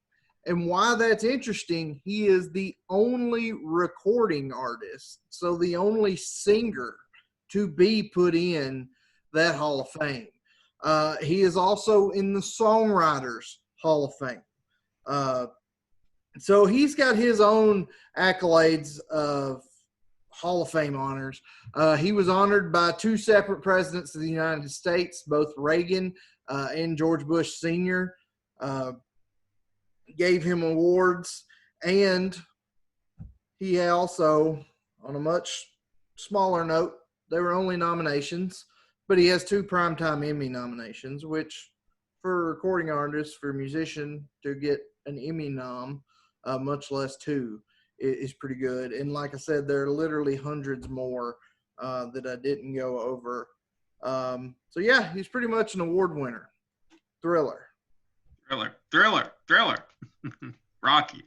And why that's interesting, he is the only recording artist, so the only singer to be put in that Hall of Fame. He is also in the Songwriters Hall of Fame. So he's got his own accolades of Hall of Fame honors. He was honored by 2 separate presidents of the United States, both Reagan and George Bush Sr., gave him awards, and he also, on a much smaller note, they were only nominations, but he has 2 Primetime Emmy nominations, which for a recording artist, for a musician to get an Emmy nom, much less 2, is pretty good. And like I said, there are literally hundreds more that I didn't go over. So yeah, he's pretty much an award winner. Thriller. Rocky.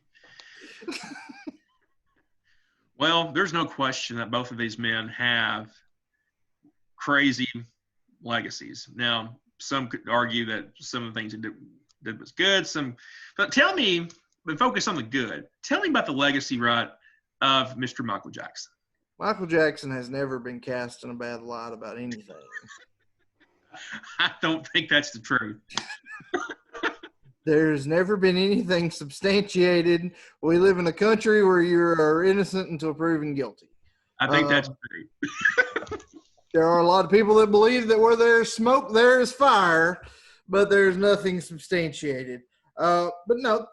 Well, there's no question that both of these men have crazy legacies. Now, some could argue that some of the things he did was good. But tell me, but focus on the good. Tell me about the legacy, right, of Mr. Michael Jackson. Michael Jackson has never been cast in a bad light about anything. I don't think that's the truth. There's never been anything substantiated. We live in a country where you are innocent until proven guilty. I think that's true. There are a lot of people that believe that where there's smoke, there is fire, but there's nothing substantiated. But no,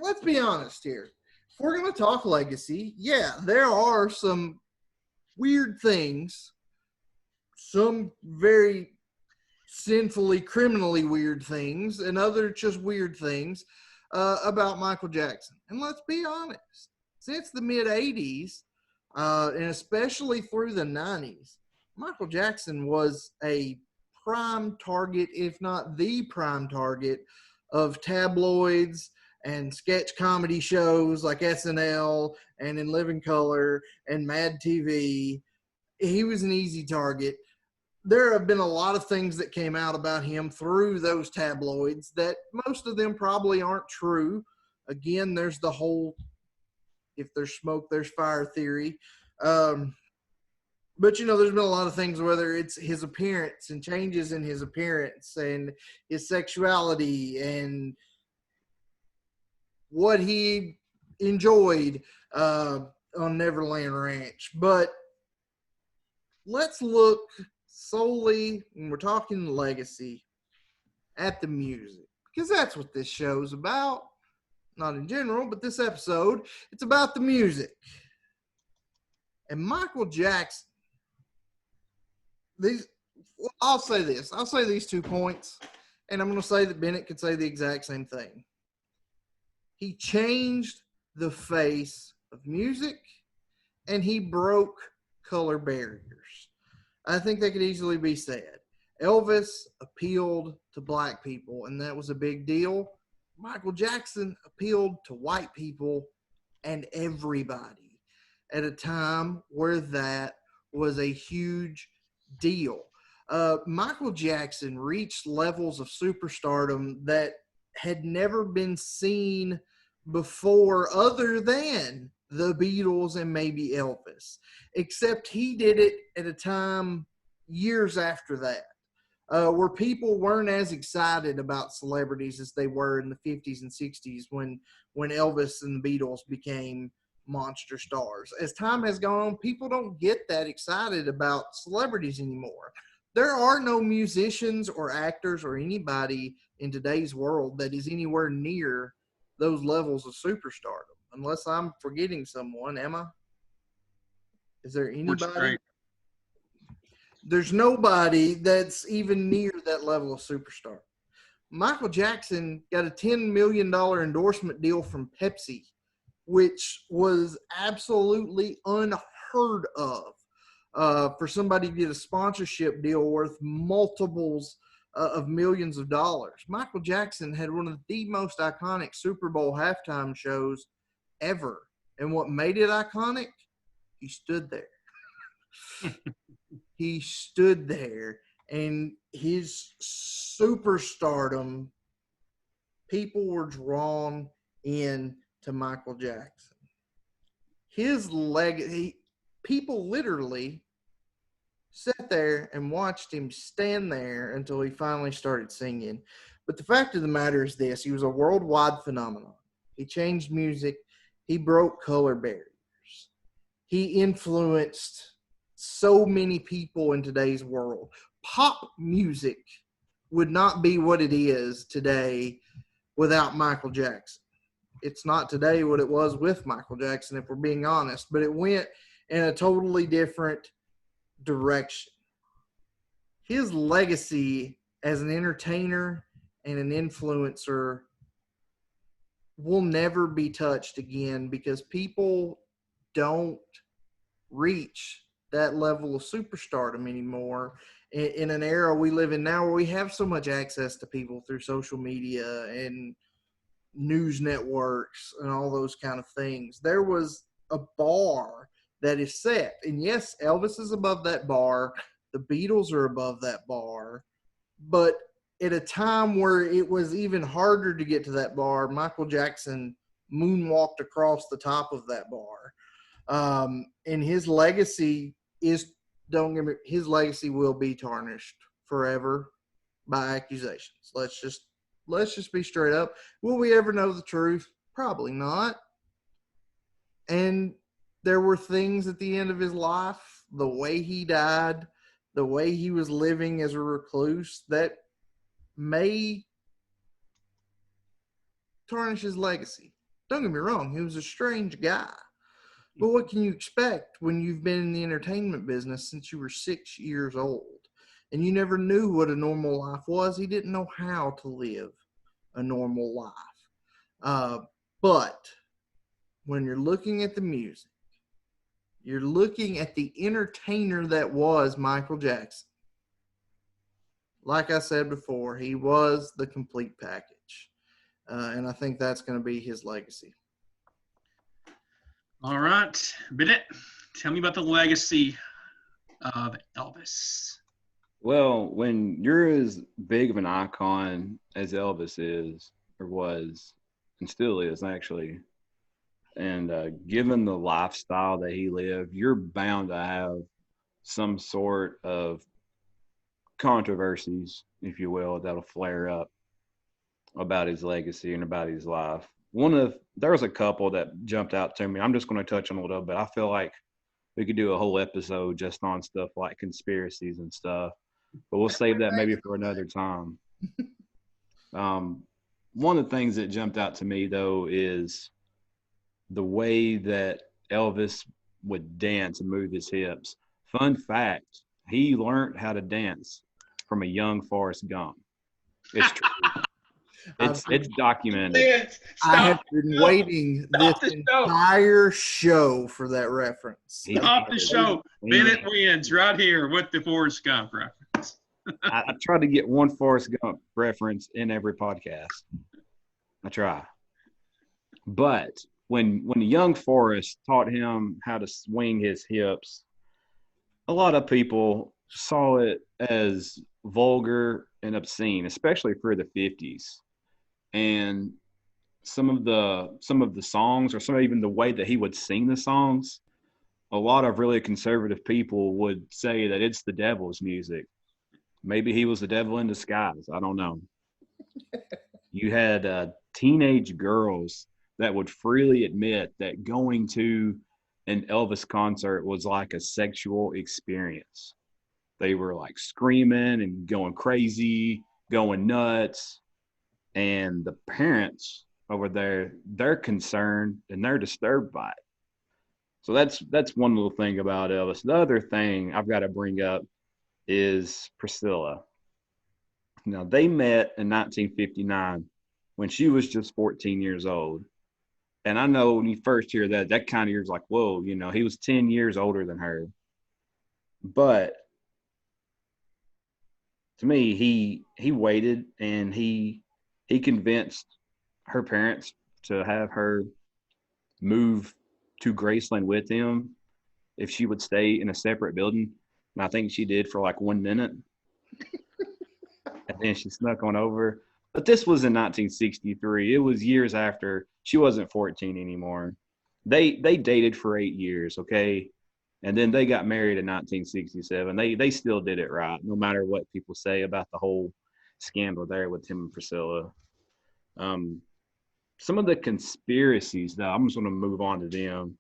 let's be honest here. If we're going to talk legacy, yeah, there are some weird things, some very sinfully, criminally weird things, and other just weird things about Michael Jackson. And let's be honest, since the mid-'80s, and especially through the 90s, Michael Jackson was a prime target, if not the prime target, of tabloids and sketch comedy shows like SNL and In Living Color and Mad TV. He was an easy target. There have been a lot of things that came out about him through those tabloids that most of them probably aren't true. Again, there's the whole if there's smoke, there's fire theory. But, there's been a lot of things, whether it's his appearance and changes in his appearance and his sexuality and what he enjoyed on Neverland Ranch. But let's look solely, when we're talking legacy, at the music, because that's what this show's about. Not in general, but this episode, it's about the music. And Michael Jackson, I'll say this. I'll say these 2 points, and I'm going to say that Bennett could say the exact same thing. He changed the face of music, and he broke color barriers. I think that could easily be said. Elvis appealed to black people, and that was a big deal. Michael Jackson appealed to white people and everybody at a time where that was a huge deal. Michael Jackson reached levels of superstardom that had never been seen before other than the Beatles and maybe Elvis, except he did it at a time years after that, where people weren't as excited about celebrities as they were in the 50s and 60s when Elvis and the Beatles became monster stars. As time has gone on, people don't get that excited about celebrities anymore. There are no musicians or actors or anybody in today's world that is anywhere near those levels of superstardom, unless I'm forgetting someone. Am I? Is there anybody? There's nobody that's even near that level of superstar. Michael Jackson got a $10 million endorsement deal from Pepsi, which was absolutely unheard of for somebody to get a sponsorship deal worth multiples of millions of dollars. Michael Jackson had one of the most iconic Super Bowl halftime shows ever. And what made it iconic? He stood there. He stood there, and his superstardom, people were drawn in to Michael Jackson. His legacy, people literally sat there and watched him stand there until he finally started singing. But the fact of the matter is this: he was a worldwide phenomenon. He changed music. He broke color barriers. He influenced so many people in today's world. Pop music would not be what it is today without Michael Jackson. It's not today what it was with Michael Jackson, if we're being honest, but it went in a totally different direction. His legacy as an entertainer and an influencer will never be touched again, because people don't reach that level of superstardom anymore in an era we live in now where we have so much access to people through social media and news networks and all those kind of things. There was a bar that is set, and yes, Elvis is above that bar, the Beatles are above that bar, but at a time where it was even harder to get to that bar, Michael Jackson moonwalked across the top of that bar. And his legacy his legacy will be tarnished forever by accusations. Let's just be straight up. Will we ever know the truth? Probably not. And there were things at the end of his life, the way he died, the way he was living as a recluse, that may tarnish his legacy. Don't get me wrong, he was a strange guy. But what can you expect when you've been in the entertainment business since you were 6 years old and you never knew what a normal life was? He didn't know how to live a normal life. But when you're looking at the music, you're looking at the entertainer that was Michael Jackson. Like I said before, he was the complete package. And I think that's going to be his legacy. All right, Bennett, tell me about the legacy of Elvis. Well, when you're as big of an icon as Elvis is, or was, and still is actually, and given the lifestyle that he lived, you're bound to have some sort of controversies, if you will, that'll flare up about his legacy and about his life. There was a couple that jumped out to me. I'm just going to touch on a little bit. I feel like we could do a whole episode just on stuff like conspiracies and stuff, but we'll save that maybe for another time. One of the things that jumped out to me, though, is the way that Elvis would dance and move his hips. Fun fact, he learned how to dance from a young Forrest Gump. It's true. It's documented. I have been waiting this entire show for that reference. Stop the show. Bennett wins right here with the Forrest Gump reference. I try to get one Forrest Gump reference in every podcast. I try. But when young Forrest taught him how to swing his hips, a lot of people saw it as vulgar and obscene, especially for the 50s. And some of the songs, or even the way that he would sing the songs, a lot of really conservative people would say that it's the devil's music. Maybe he was the devil in disguise. I don't know. You had teenage girls that would freely admit that going to an Elvis concert was like a sexual experience. They were like screaming and going crazy, going nuts. And the parents over there, they're concerned and they're disturbed by it. So that's one little thing about Elvis. The other thing I've got to bring up is Priscilla. Now, they met in 1959 when she was just 14 years old. And I know when you first hear that kind of you're like, whoa, he was 10 years older than her. But to me, he waited and he convinced her parents to have her move to Graceland with him if she would stay in a separate building. And I think she did for like 1 minute. And then she snuck on over. But this was in 1963. It was years after. She wasn't 14 anymore. They dated for 8 years, okay? And then they got married in 1967. They still did it right, no matter what people say about the whole scandal there with him and Priscilla. Some of the conspiracies, though, I'm just going to move on to them.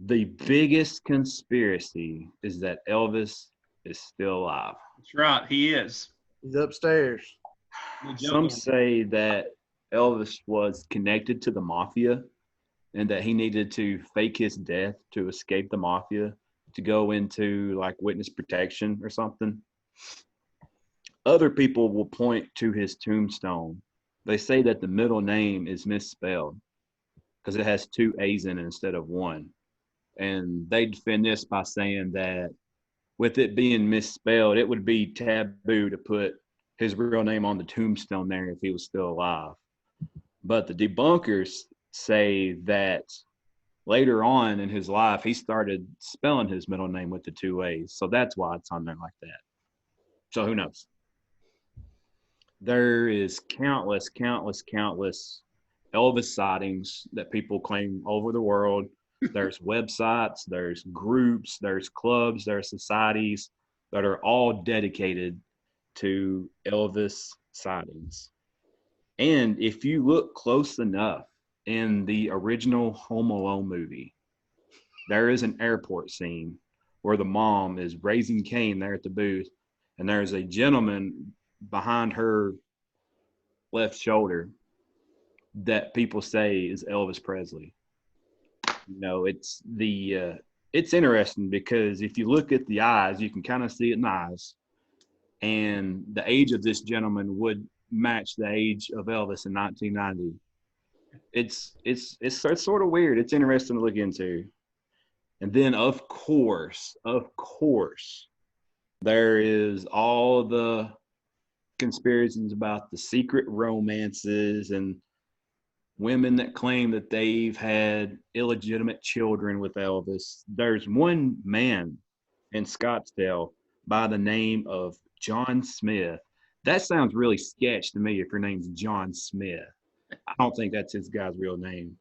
The biggest conspiracy is that Elvis is still alive. That's right. He is. He's upstairs. Some say that Elvis was connected to the mafia and that he needed to fake his death to escape the mafia, to go into like witness protection or something. Other people will point to his tombstone. They say that the middle name is misspelled because it has 2 A's in it instead of 1. And they defend this by saying that with it being misspelled, it would be taboo to put his real name on the tombstone there if he was still alive. But the debunkers say that later on in his life, he started spelling his middle name with the 2 A's. So that's why it's on there like that. So who knows? There is countless, countless, countless Elvis sightings that people claim over the world. There's websites, there's groups, there's clubs, there's societies that are all dedicated to Elvis sightings. And if you look close enough in the original Home Alone movie, there is an airport scene where the mom is raising Cain there at the booth, and there's a gentleman behind her left shoulder that people say is Elvis Presley. It's interesting because if you look at the eyes, you can kind of see it in the eyes, and the age of this gentleman would match the age of Elvis in 1990. It's sort of weird. It's interesting to look into. And then of course, there is all the conspiracies about the secret romances and women that claim that they've had illegitimate children with Elvis. There's one man in Scottsdale by the name of John Smith. That sounds really sketch to me if your name's John Smith. I don't think that's his guy's real name.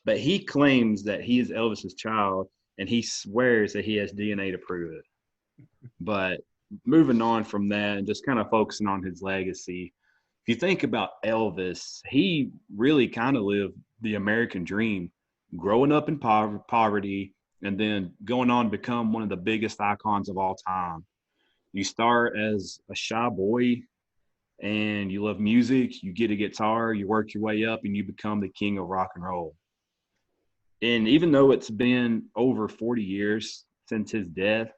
But he claims that he is Elvis's child, and he swears that he has DNA to prove it. But moving on from that and just kind of focusing on his legacy, if you think about Elvis, he really kind of lived the American dream, growing up in poverty and then going on to become one of the biggest icons of all time. You start as a shy boy and you love music, you get a guitar, you work your way up, and you become the king of rock and roll. And even though it's been over 40 years since his death,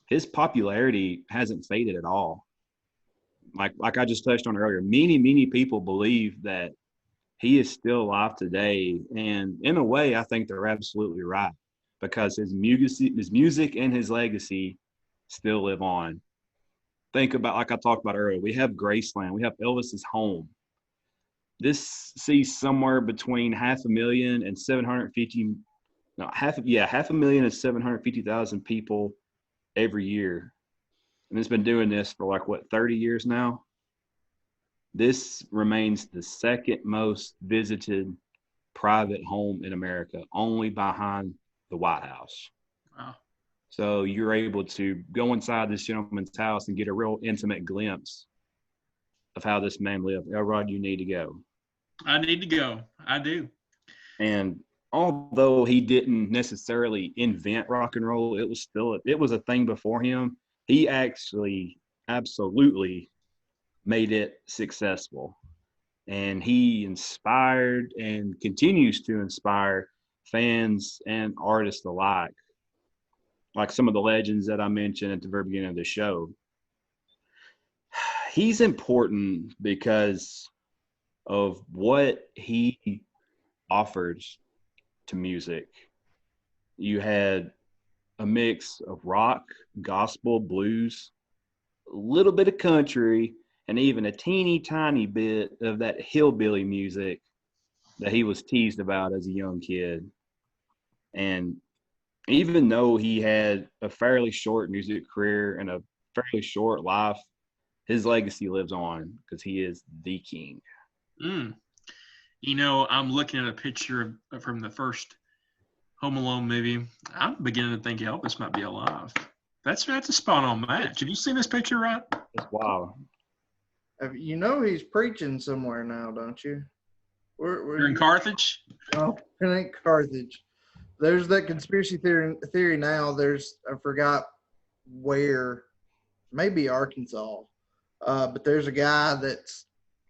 his popularity hasn't faded at all. Like I just touched on earlier, many people believe that he is still alive today. And in a way, I think they're absolutely right, because his music and his legacy still live on. Think about, like I talked about earlier, we have Graceland, we have Elvis's home. This sees somewhere between 500,000 and 750, no, half a million and 750,000 people every year. And it's been doing this for 30 years now. This remains the second most visited private home in America, only behind the White House. Wow. So you're able to go inside this gentleman's house and get a real intimate glimpse of how this man lived. Elrod, you need to go. I need to go. I do. And although he didn't necessarily invent rock and roll, it was a thing before him. He actually absolutely made it successful. And he inspired and continues to inspire fans and artists alike, like some of the legends that I mentioned at the very beginning of the show. He's important because of what he offers to music. You had a mix of rock, gospel, blues, a little bit of country, and even a teeny tiny bit of that hillbilly music that he was teased about as a young kid. And even though he had a fairly short music career and a fairly short life, his legacy lives on because he is the king. I'm looking at a picture from the first Home Alone movie. I'm beginning to think Elvis might be alive. That's a spot on match. Have you seen this picture, right? It's wild. You know he's preaching somewhere now, don't you? You're in Carthage? Oh, it ain't Carthage. There's that conspiracy theory now. I forgot where, maybe Arkansas. But there's a guy that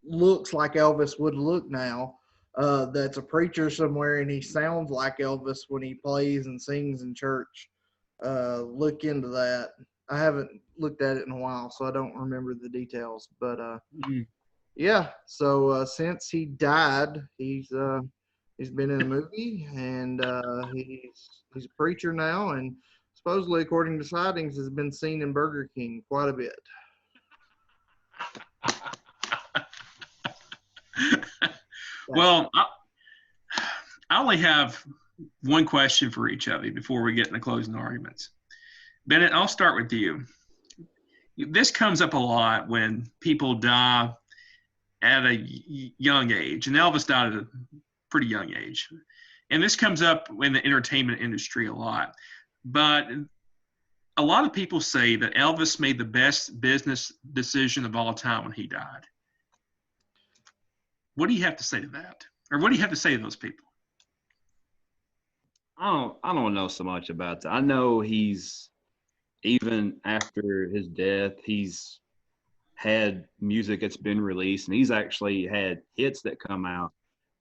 looks like Elvis would look now. That's a preacher somewhere, and he sounds like Elvis when he plays and sings in church. Look into that. I haven't looked at it in a while, so I don't remember the details. But yeah. So since he died, he's been in a movie, and he's a preacher now, and supposedly, according to sightings, has been seen in Burger King quite a bit. Well, I only have one question for each of you before we get into closing arguments. Bennett, I'll start with you. This comes up a lot when people die at a young age, and Elvis died at a pretty young age. And this comes up in the entertainment industry a lot. But a lot of people say that Elvis made the best business decision of all time when he died. What do you have to say to that? Or what do you have to say to those people? I don't know so much about that. I know he's, even after his death, he's had music that's been released, and he's actually had hits that come out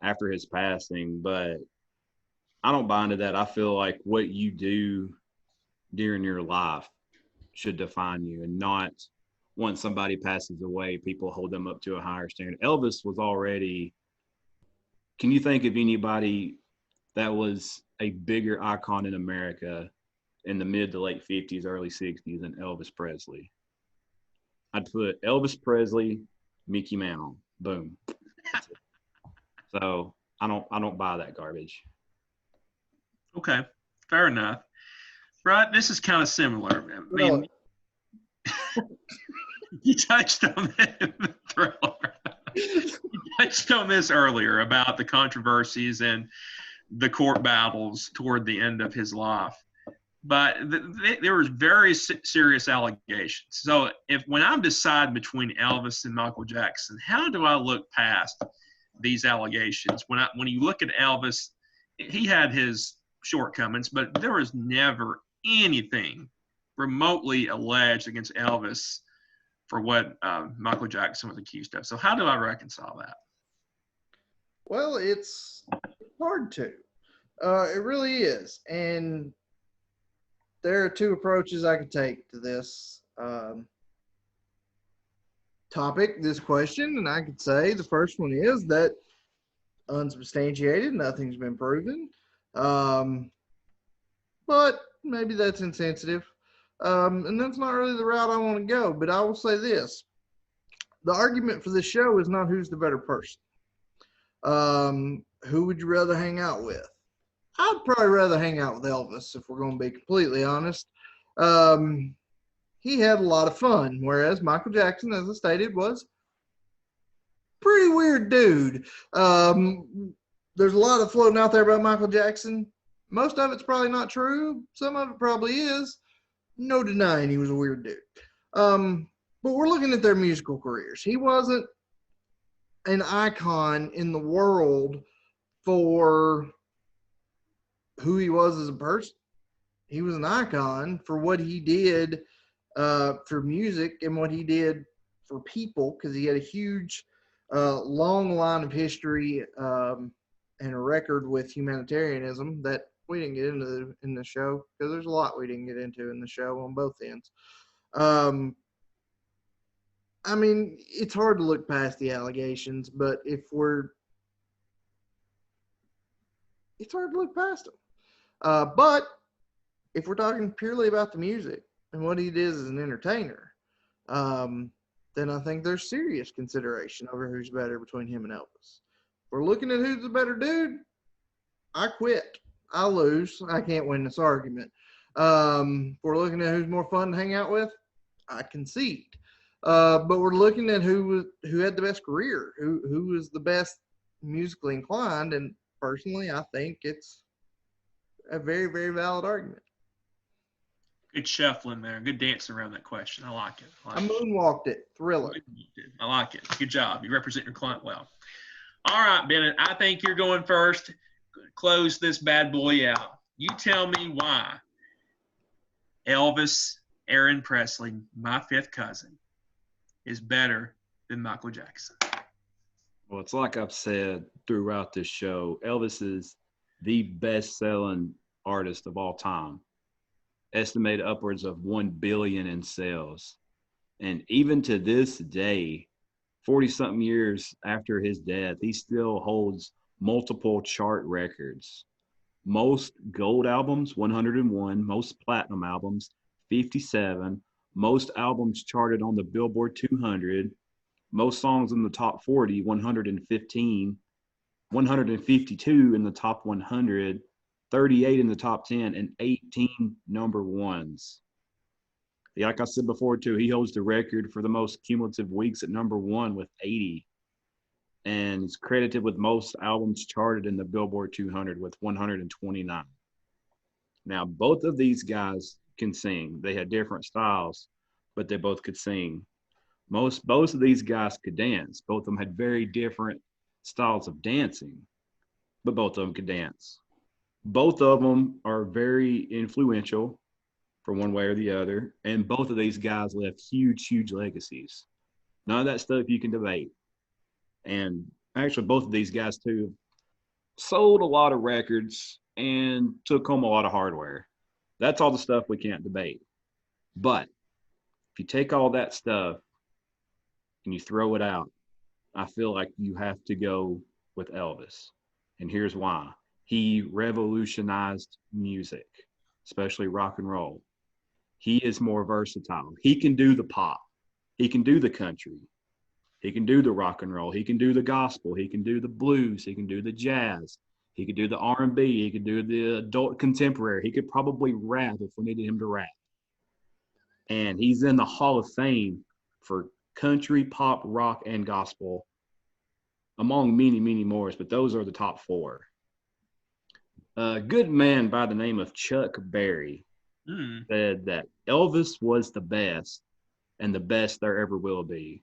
after his passing. But I don't buy into that. I feel like what you do during your life should define you, and not once somebody passes away, people hold them up to a higher standard. Elvis was already, can you think of anybody that was a bigger icon in America in the mid to late 50s, early 60s than Elvis Presley? I'd put Elvis Presley, Mickey Mantle, boom. So I don't buy that garbage. Okay, fair enough. Right, this is kind of similar. I mean, you touched on that in the Thriller. You touched on this earlier about the controversies and the court battles toward the end of his life. But there was very serious allegations. So when I'm deciding between Elvis and Michael Jackson, how do I look past these allegations? When you look at Elvis, he had his shortcomings, but there was never anything remotely alleged against Elvis for what Michael Jackson was accused of. So how do I reconcile that? Well, it's hard to. It really is. And there are two approaches I could take to this topic, this question. And I could say the first one is that unsubstantiated, nothing's been proven. But maybe that's insensitive. And that's not really the route I want to go. But I will say this. The argument for this show is not who's the better person. Who would you rather hang out with? I'd probably rather hang out with Elvis, if we're going to be completely honest. He had a lot of fun, whereas Michael Jackson, as I stated, was a pretty weird dude. There's a lot of floating out there about Michael Jackson. Most of it's probably not true. Some of it probably is. No denying he was a weird dude. But we're looking at their musical careers. He wasn't an icon in the world for who he was as a person. He was an icon for what he did for music and what he did for people, because he had a huge, long line of history and a record with humanitarianism that we didn't get into in the show, because there's a lot we didn't get into in the show on both ends. I mean, it's hard to look past the allegations, but it's hard to look past them. But if we're talking purely about the music and what he did as an entertainer, then I think there's serious consideration over who's better between him and Elvis. If we're looking at who's the better dude, I quit. I lose. I can't win this argument. If we're looking at who's more fun to hang out with, I concede. But we're looking at who had the best career, who was the best musically inclined, and personally, I think it's a very, very valid argument. Good shuffling there. Good dancing around that question. I like it. I moonwalked it. Thriller. I like it. Good job. You represent your client well. All right, Bennett, I think you're going first. Close this bad boy out. You tell me why Elvis Aaron Presley, my fifth cousin, is better than Michael Jackson. Well, it's like I've said throughout this show, Elvis is the best-selling artist of all time, estimated upwards of 1 billion in sales. And even to this day, 40-something years after his death, he still holds multiple chart records. Most gold albums, 101. Most platinum albums, 57. Most albums charted on the Billboard 200. Most songs in the top 40, 115. 152 in the top 100. 38 in the top 10, and 18 number ones. Like I said before, too, he holds the record for the most cumulative weeks at number one with 80. and is credited with most albums charted in the Billboard 200 with 129. Now, both of these guys can sing. They had different styles, but they both could sing. Both of these guys could dance. Both of them had very different styles of dancing, but both of them could dance. Both of them are very influential for one way or the other, and both of these guys left huge, huge legacies. None of that stuff you can debate. And actually, both of these guys, too, sold a lot of records and took home a lot of hardware. That's all the stuff we can't debate. But if you take all that stuff and you throw it out, I feel like you have to go with Elvis. And here's why. He revolutionized music, especially rock and roll. He is more versatile. He can do the pop. He can do the country. He can do the rock and roll. He can do the gospel. He can do the blues. He can do the jazz. He could do the R&B. He could do the adult contemporary. He could probably rap if we needed him to rap. And he's in the Hall of Fame for country, pop, rock, and gospel, among many, many more. But those are the top four. A good man by the name of Chuck Berry said that Elvis was the best and the best there ever will be.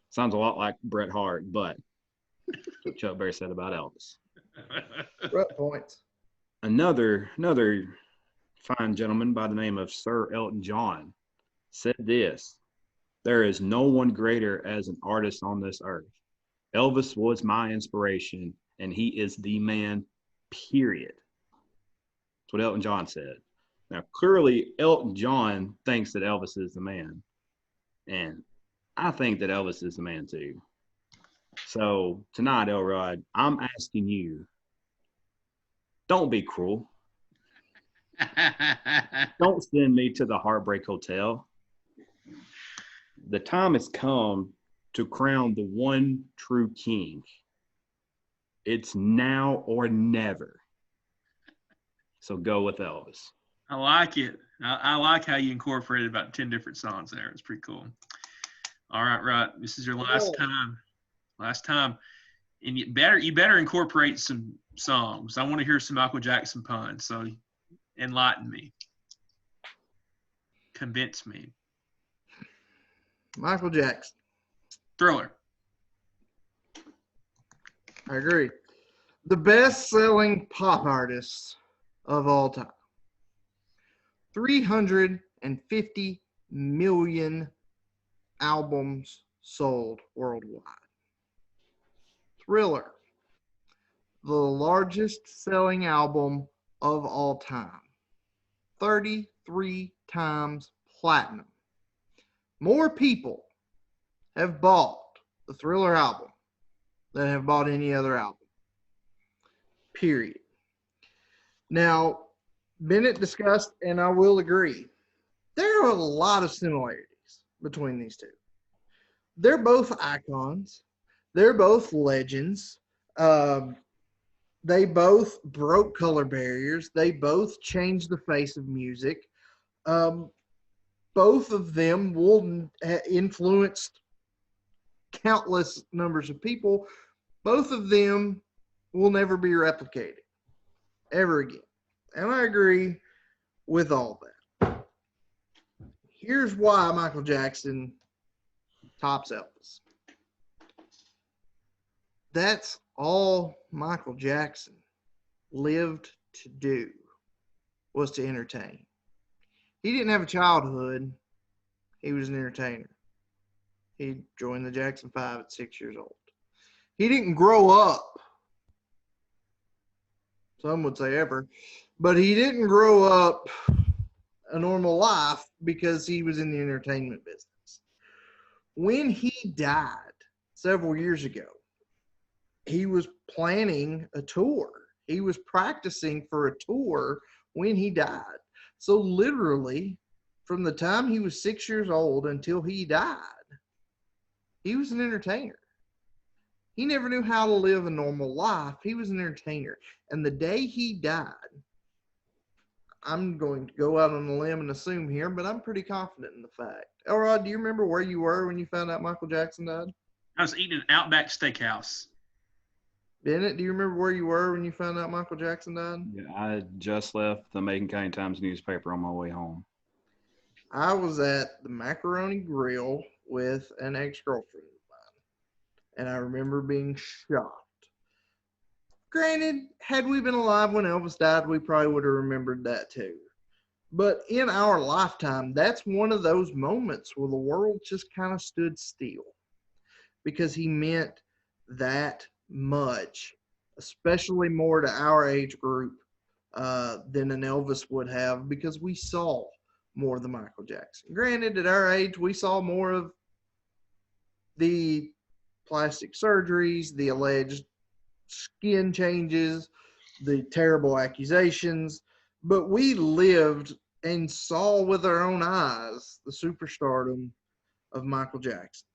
Sounds a lot like Bret Hart, but that's what Chuck Berry said about Elvis. Right points. Another fine gentleman by the name of Sir Elton John said this: there is no one greater as an artist on this earth. Elvis was my inspiration, and he is the man, period. That's what Elton John said. Now, clearly, Elton John thinks that Elvis is the man, and I think that Elvis is the man too. So tonight, Elrod, I'm asking you, don't be cruel. Don't send me to the Heartbreak Hotel. The time has come to crown the one true king. It's now or never. So go with Elvis. I like it. I like how you incorporated about 10 different songs there. It's pretty cool. All right, right. This is your last time. Last time. And you better incorporate some songs. I want to hear some Michael Jackson puns. So enlighten me. Convince me. Michael Jackson. Thriller. I agree. The best-selling pop artist of all time. 350 million albums sold worldwide. Thriller. The largest selling album of all time. 33 times platinum. More people have bought the Thriller album than have bought any other album. Period. Now, Bennett discussed, and I will agree, there are a lot of similarities between these two. They're both icons. They're both legends. They both broke color barriers. They both changed the face of music. Both of them will influenced countless numbers of people. Both of them will never be replicated ever again. And I agree with all that. Here's why Michael Jackson tops Elvis. That's all Michael Jackson lived to do, was to entertain. He didn't have a childhood. He was an entertainer. He joined the Jackson 5 at 6 years old. He didn't grow up, some would say ever, but he didn't grow up a normal life because he was in the entertainment business. When he died several years ago, he was planning a tour. He was practicing for a tour when he died. So literally, from the time he was 6 years old until he died, he was an entertainer. He never knew how to live a normal life. He was an entertainer. And the day he died, I'm going to go out on a limb and assume here, but I'm pretty confident in the fact. Elrod, do you remember where you were when you found out Michael Jackson died? I was eating an Outback Steakhouse. Bennett, do you remember where you were when you found out Michael Jackson died? Yeah, I just left the Macon County Times newspaper on my way home. I was at the Macaroni Grill with an ex-girlfriend of mine, and I remember being shocked. Granted, had we been alive when Elvis died, we probably would have remembered that too. But in our lifetime, that's one of those moments where the world just kind of stood still because he meant that much, especially more to our age group than an Elvis would have, because we saw more than Michael Jackson. Granted, at our age, we saw more of the plastic surgeries, the alleged skin changes, the terrible accusations, but we lived and saw with our own eyes the superstardom of Michael Jackson.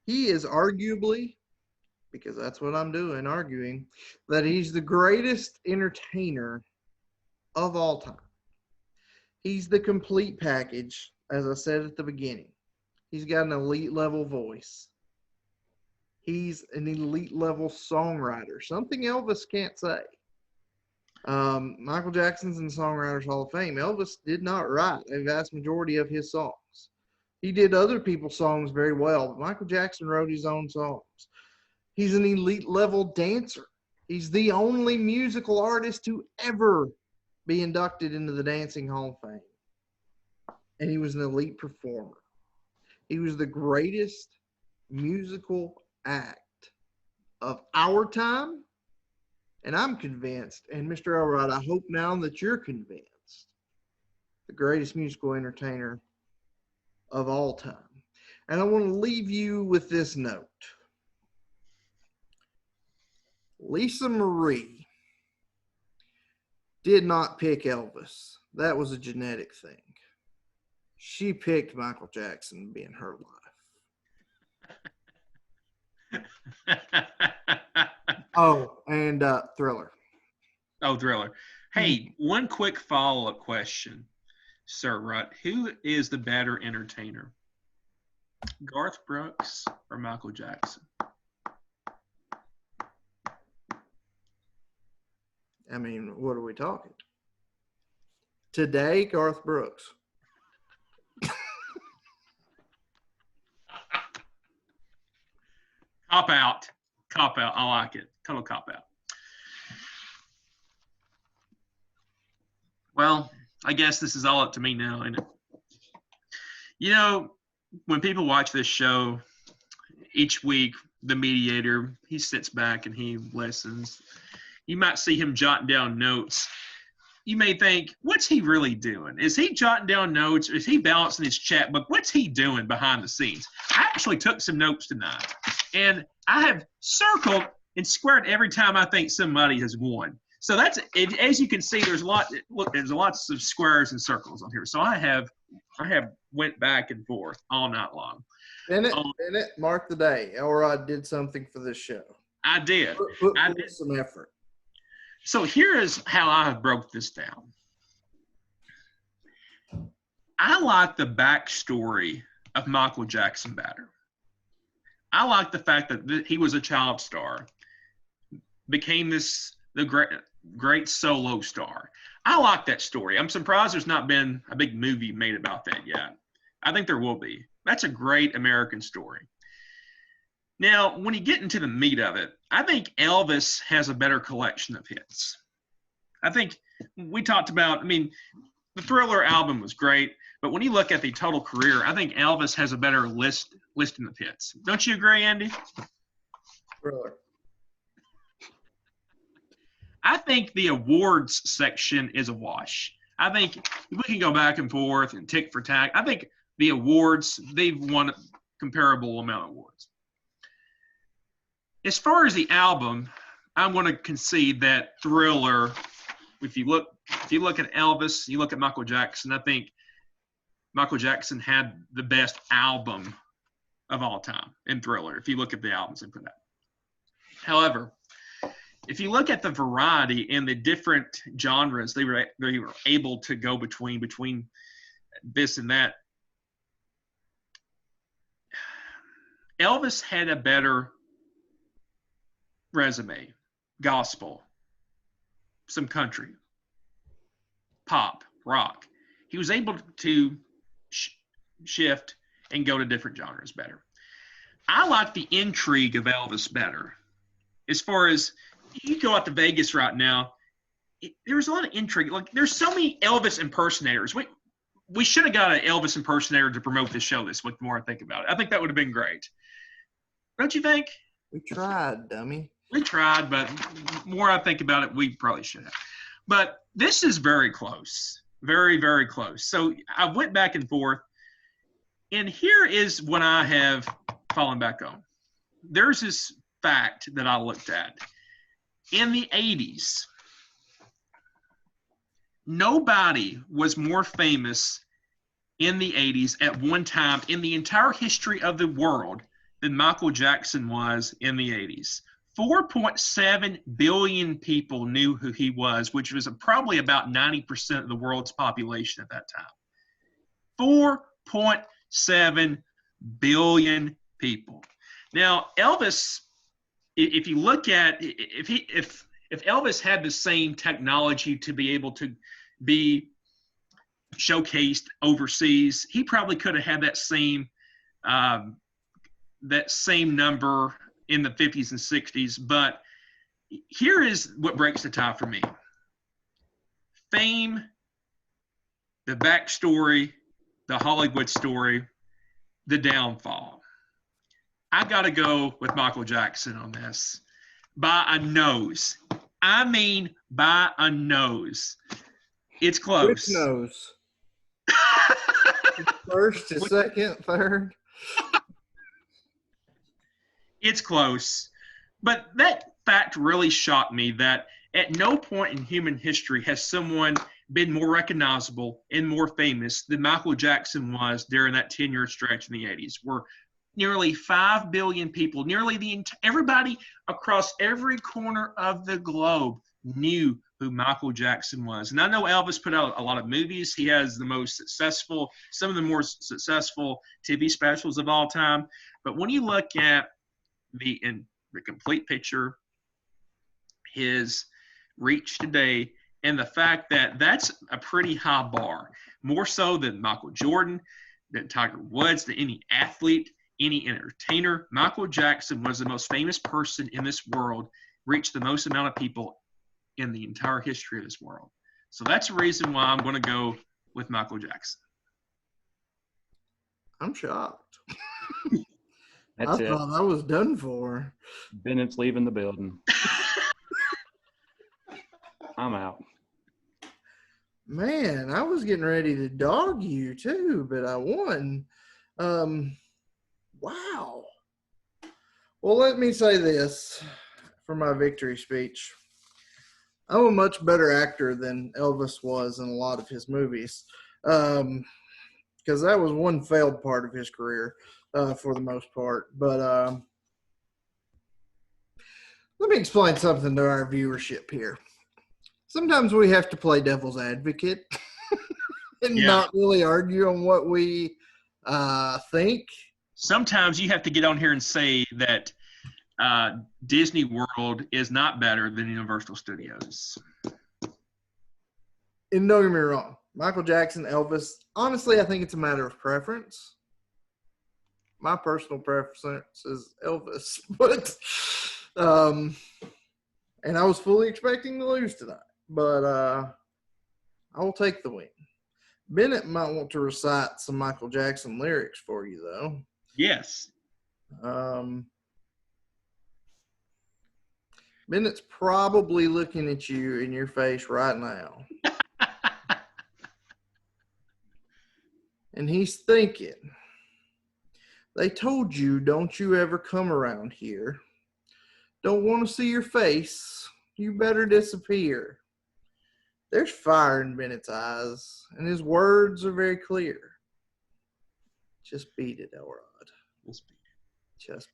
He is arguably, because that's what I'm doing, arguing, that he's the greatest entertainer of all time. He's the complete package, as I said at the beginning. He's got an elite level voice. He's an elite level songwriter, something Elvis can't say. Michael Jackson's in the Songwriters Hall of Fame. Elvis did not write a vast majority of his songs. He did other people's songs very well, but Michael Jackson wrote his own songs. He's an elite level dancer. He's the only musical artist to ever be inducted into the Dancing Hall of Fame. And he was an elite performer. He was the greatest musical act of our time. And I'm convinced, and Mr. Elrod, I hope now that you're convinced, the greatest musical entertainer of all time. And I want to leave you with this note. Lisa Marie did not pick Elvis. That was a genetic thing. She picked Michael Jackson being her life. Oh, and Thriller. Oh, Thriller. Hey, one quick follow-up question, Sir Rutt. Who is the better entertainer, Garth Brooks or Michael Jackson? I mean, what are we talking? Today, Garth Brooks. Cop out. Cop out. I like it. Total cop out. Well, I guess this is all up to me now, isn't it? You know, when people watch this show, each week, the mediator, he sits back and he listens. You might see him jotting down notes. You may think, what's he really doing? Is he jotting down notes? Or is he balancing his chat book? What's he doing behind the scenes? I actually took some notes tonight, and I have circled and squared every time I think somebody has won. So that's, as you can see, there's lots of squares and circles on here. So I have went back and forth all night long. Bennett, mark the day. Elrod did something for this show. I did. I did some effort. So here is how I have broke this down. I like the backstory of Michael Jackson better. I like the fact that he was a child star, became the great solo star. I like that story. I'm surprised there's not been a big movie made about that yet. I think there will be. That's a great American story. Now, when you get into the meat of it, I think Elvis has a better collection of hits. I think we talked about, I mean, the Thriller album was great, but when you look at the total career, I think Elvis has a better listing of hits. Don't you agree, Andy? Thriller. I think the awards section is a wash. I think we can go back and forth and tick for tack. I think the awards, they've won a comparable amount of awards. As far as the album, I'm going to concede that Thriller, if you look at Elvis, you look at Michael Jackson, I think Michael Jackson had the best album of all time in Thriller, if you look at the albums and put that. However, if you look at the variety and the different genres they were able to go between this and that, Elvis had a better resume, gospel, some country, pop, rock. He was able to shift and go to different genres better. I like the intrigue of Elvis better. As far as you go out to Vegas right now, there's a lot of intrigue. Like, there's so many Elvis impersonators. We should have got an Elvis impersonator to promote this show this week. The more I think about it, I think that would have been great. Don't you think? We tried, dummy. We tried, but the more I think about it, we probably should have. But this is very close. Very, very close. So I went back and forth. And here is what I have fallen back on. There's this fact that I looked at. In the 80s, nobody was more famous in the 80s at one time in the entire history of the world than Michael Jackson was in the 80s. 4.7 billion people knew who he was, which was probably about 90% of the world's population at that time. 4.7 billion people. Now, Elvis, if you look at if Elvis had the same technology to be able to be showcased overseas, he probably could have had that same number in the 50s and 60s. But here is what breaks the tie for me. Fame, the backstory, the Hollywood story, the downfall. I got to go with Michael Jackson on this by a nose. I mean, by a nose. It's close. Which nose? First, to second, third. It's close. But that fact really shocked me that at no point in human history has someone been more recognizable and more famous than Michael Jackson was during that 10-year stretch in the 80s, where nearly 5 billion people, everybody across every corner of the globe knew who Michael Jackson was. And I know Elvis put out a lot of movies. He has some of the more successful TV specials of all time. But when you look at the complete picture, his reach today, and the fact that that's a pretty high bar, more so than Michael Jordan, than Tiger Woods, than any athlete, any entertainer. Michael Jackson was the most famous person in this world, reached the most amount of people in the entire history of this world. So that's the reason why I'm going to go with Michael Jackson. I'm shocked. That's I thought I was done for. Bennett's leaving the building. I'm out. Man, I was getting ready to dog you too, but I won. Wow. Well, let me say this for my victory speech. I'm a much better actor than Elvis was in a lot of his movies, because that was one failed part of his career for the most part. But let me explain something to our viewership here. Sometimes we have to play devil's advocate and not really argue on what we think. Sometimes you have to get on here and say that Disney World is not better than Universal Studios. And don't get me wrong, Michael Jackson, Elvis, honestly, I think it's a matter of preference. My personal preference is Elvis. But, and I was fully expecting to lose tonight. But I will take the win. Bennett might want to recite some Michael Jackson lyrics for you, though. Yes. Bennett's probably looking at you in your face right now. And he's thinking, they told you, don't you ever come around here. Don't want to see your face. You better disappear. There's fire in Bennett's eyes, and his words are very clear. Just beat it, Elrod. Just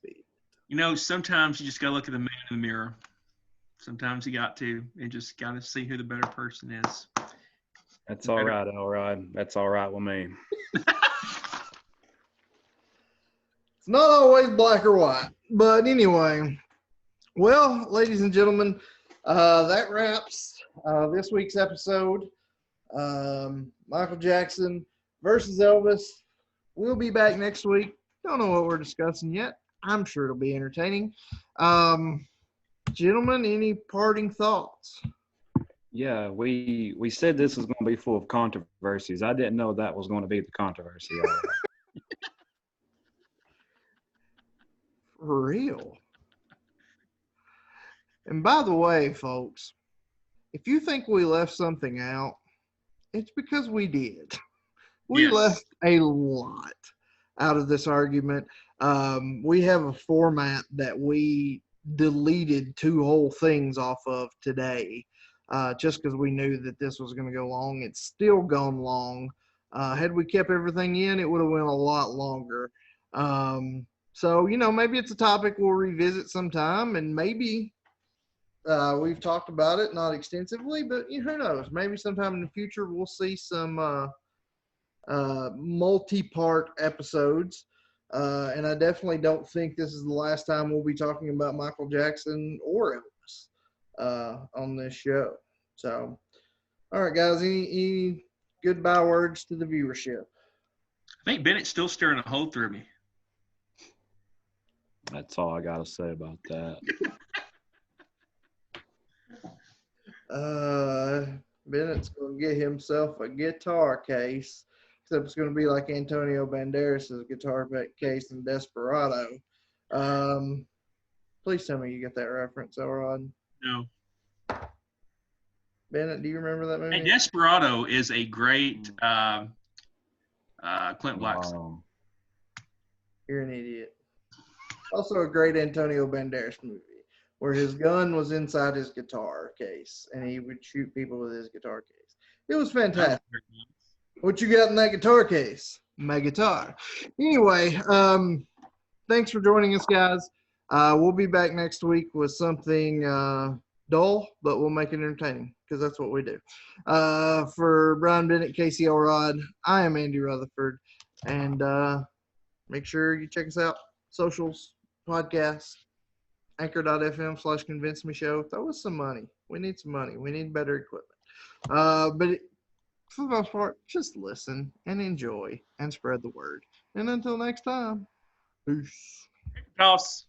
beat it. You know, sometimes you just got to look at the man in the mirror. Sometimes you got to. And just got to see who the better person is. That's all right, Elrod. That's all right with me. It's not always black or white. But anyway, well, ladies and gentlemen, that wraps this week's episode. Michael Jackson versus Elvis. We'll be back next week. Don't know what we're discussing yet. I'm sure it'll be entertaining. Gentlemen, any parting thoughts? Yeah, we said this was going to be full of controversies. I didn't know that was going to be the controversy. For real. And by the way, folks, if you think we left something out, it's because we did. We left a lot out of this argument. We have a format that we deleted 2 whole things off of today, just because we knew that this was going to go long. It's still gone long. Had we kept everything in, it would have went a lot longer. So, maybe it's a topic we'll revisit sometime, and maybe we've talked about it, not extensively, but who knows? Maybe sometime in the future we'll see some multi-part episodes. And I definitely don't think this is the last time we'll be talking about Michael Jackson or Elvis on this show. So, all right, guys, any goodbye words to the viewership? I think Bennett's still staring a hole through me. That's all I got to say about that. Bennett's going to get himself a guitar case, except it's going to be like Antonio Banderas' guitar case in Desperado. Please tell me you get that reference, Elrod. No. Bennett, do you remember that movie? Hey, Desperado is a great Clint Black. You're an idiot. Also a great Antonio Banderas movie, where his gun was inside his guitar case, and he would shoot people with his guitar case. It was fantastic. What you got in that guitar case? My guitar. Anyway, thanks for joining us, guys. We'll be back next week with something dull, but we'll make it entertaining, because that's what we do. For Brian Bennett, Casey Elrod, I am Andy Rutherford, and make sure you check us out. Socials, podcasts, anchor.fm/convince me show. Throw us some money. We need some money. We need better equipment. But for the most part, just listen and enjoy and spread the word. And until next time, peace. Toss.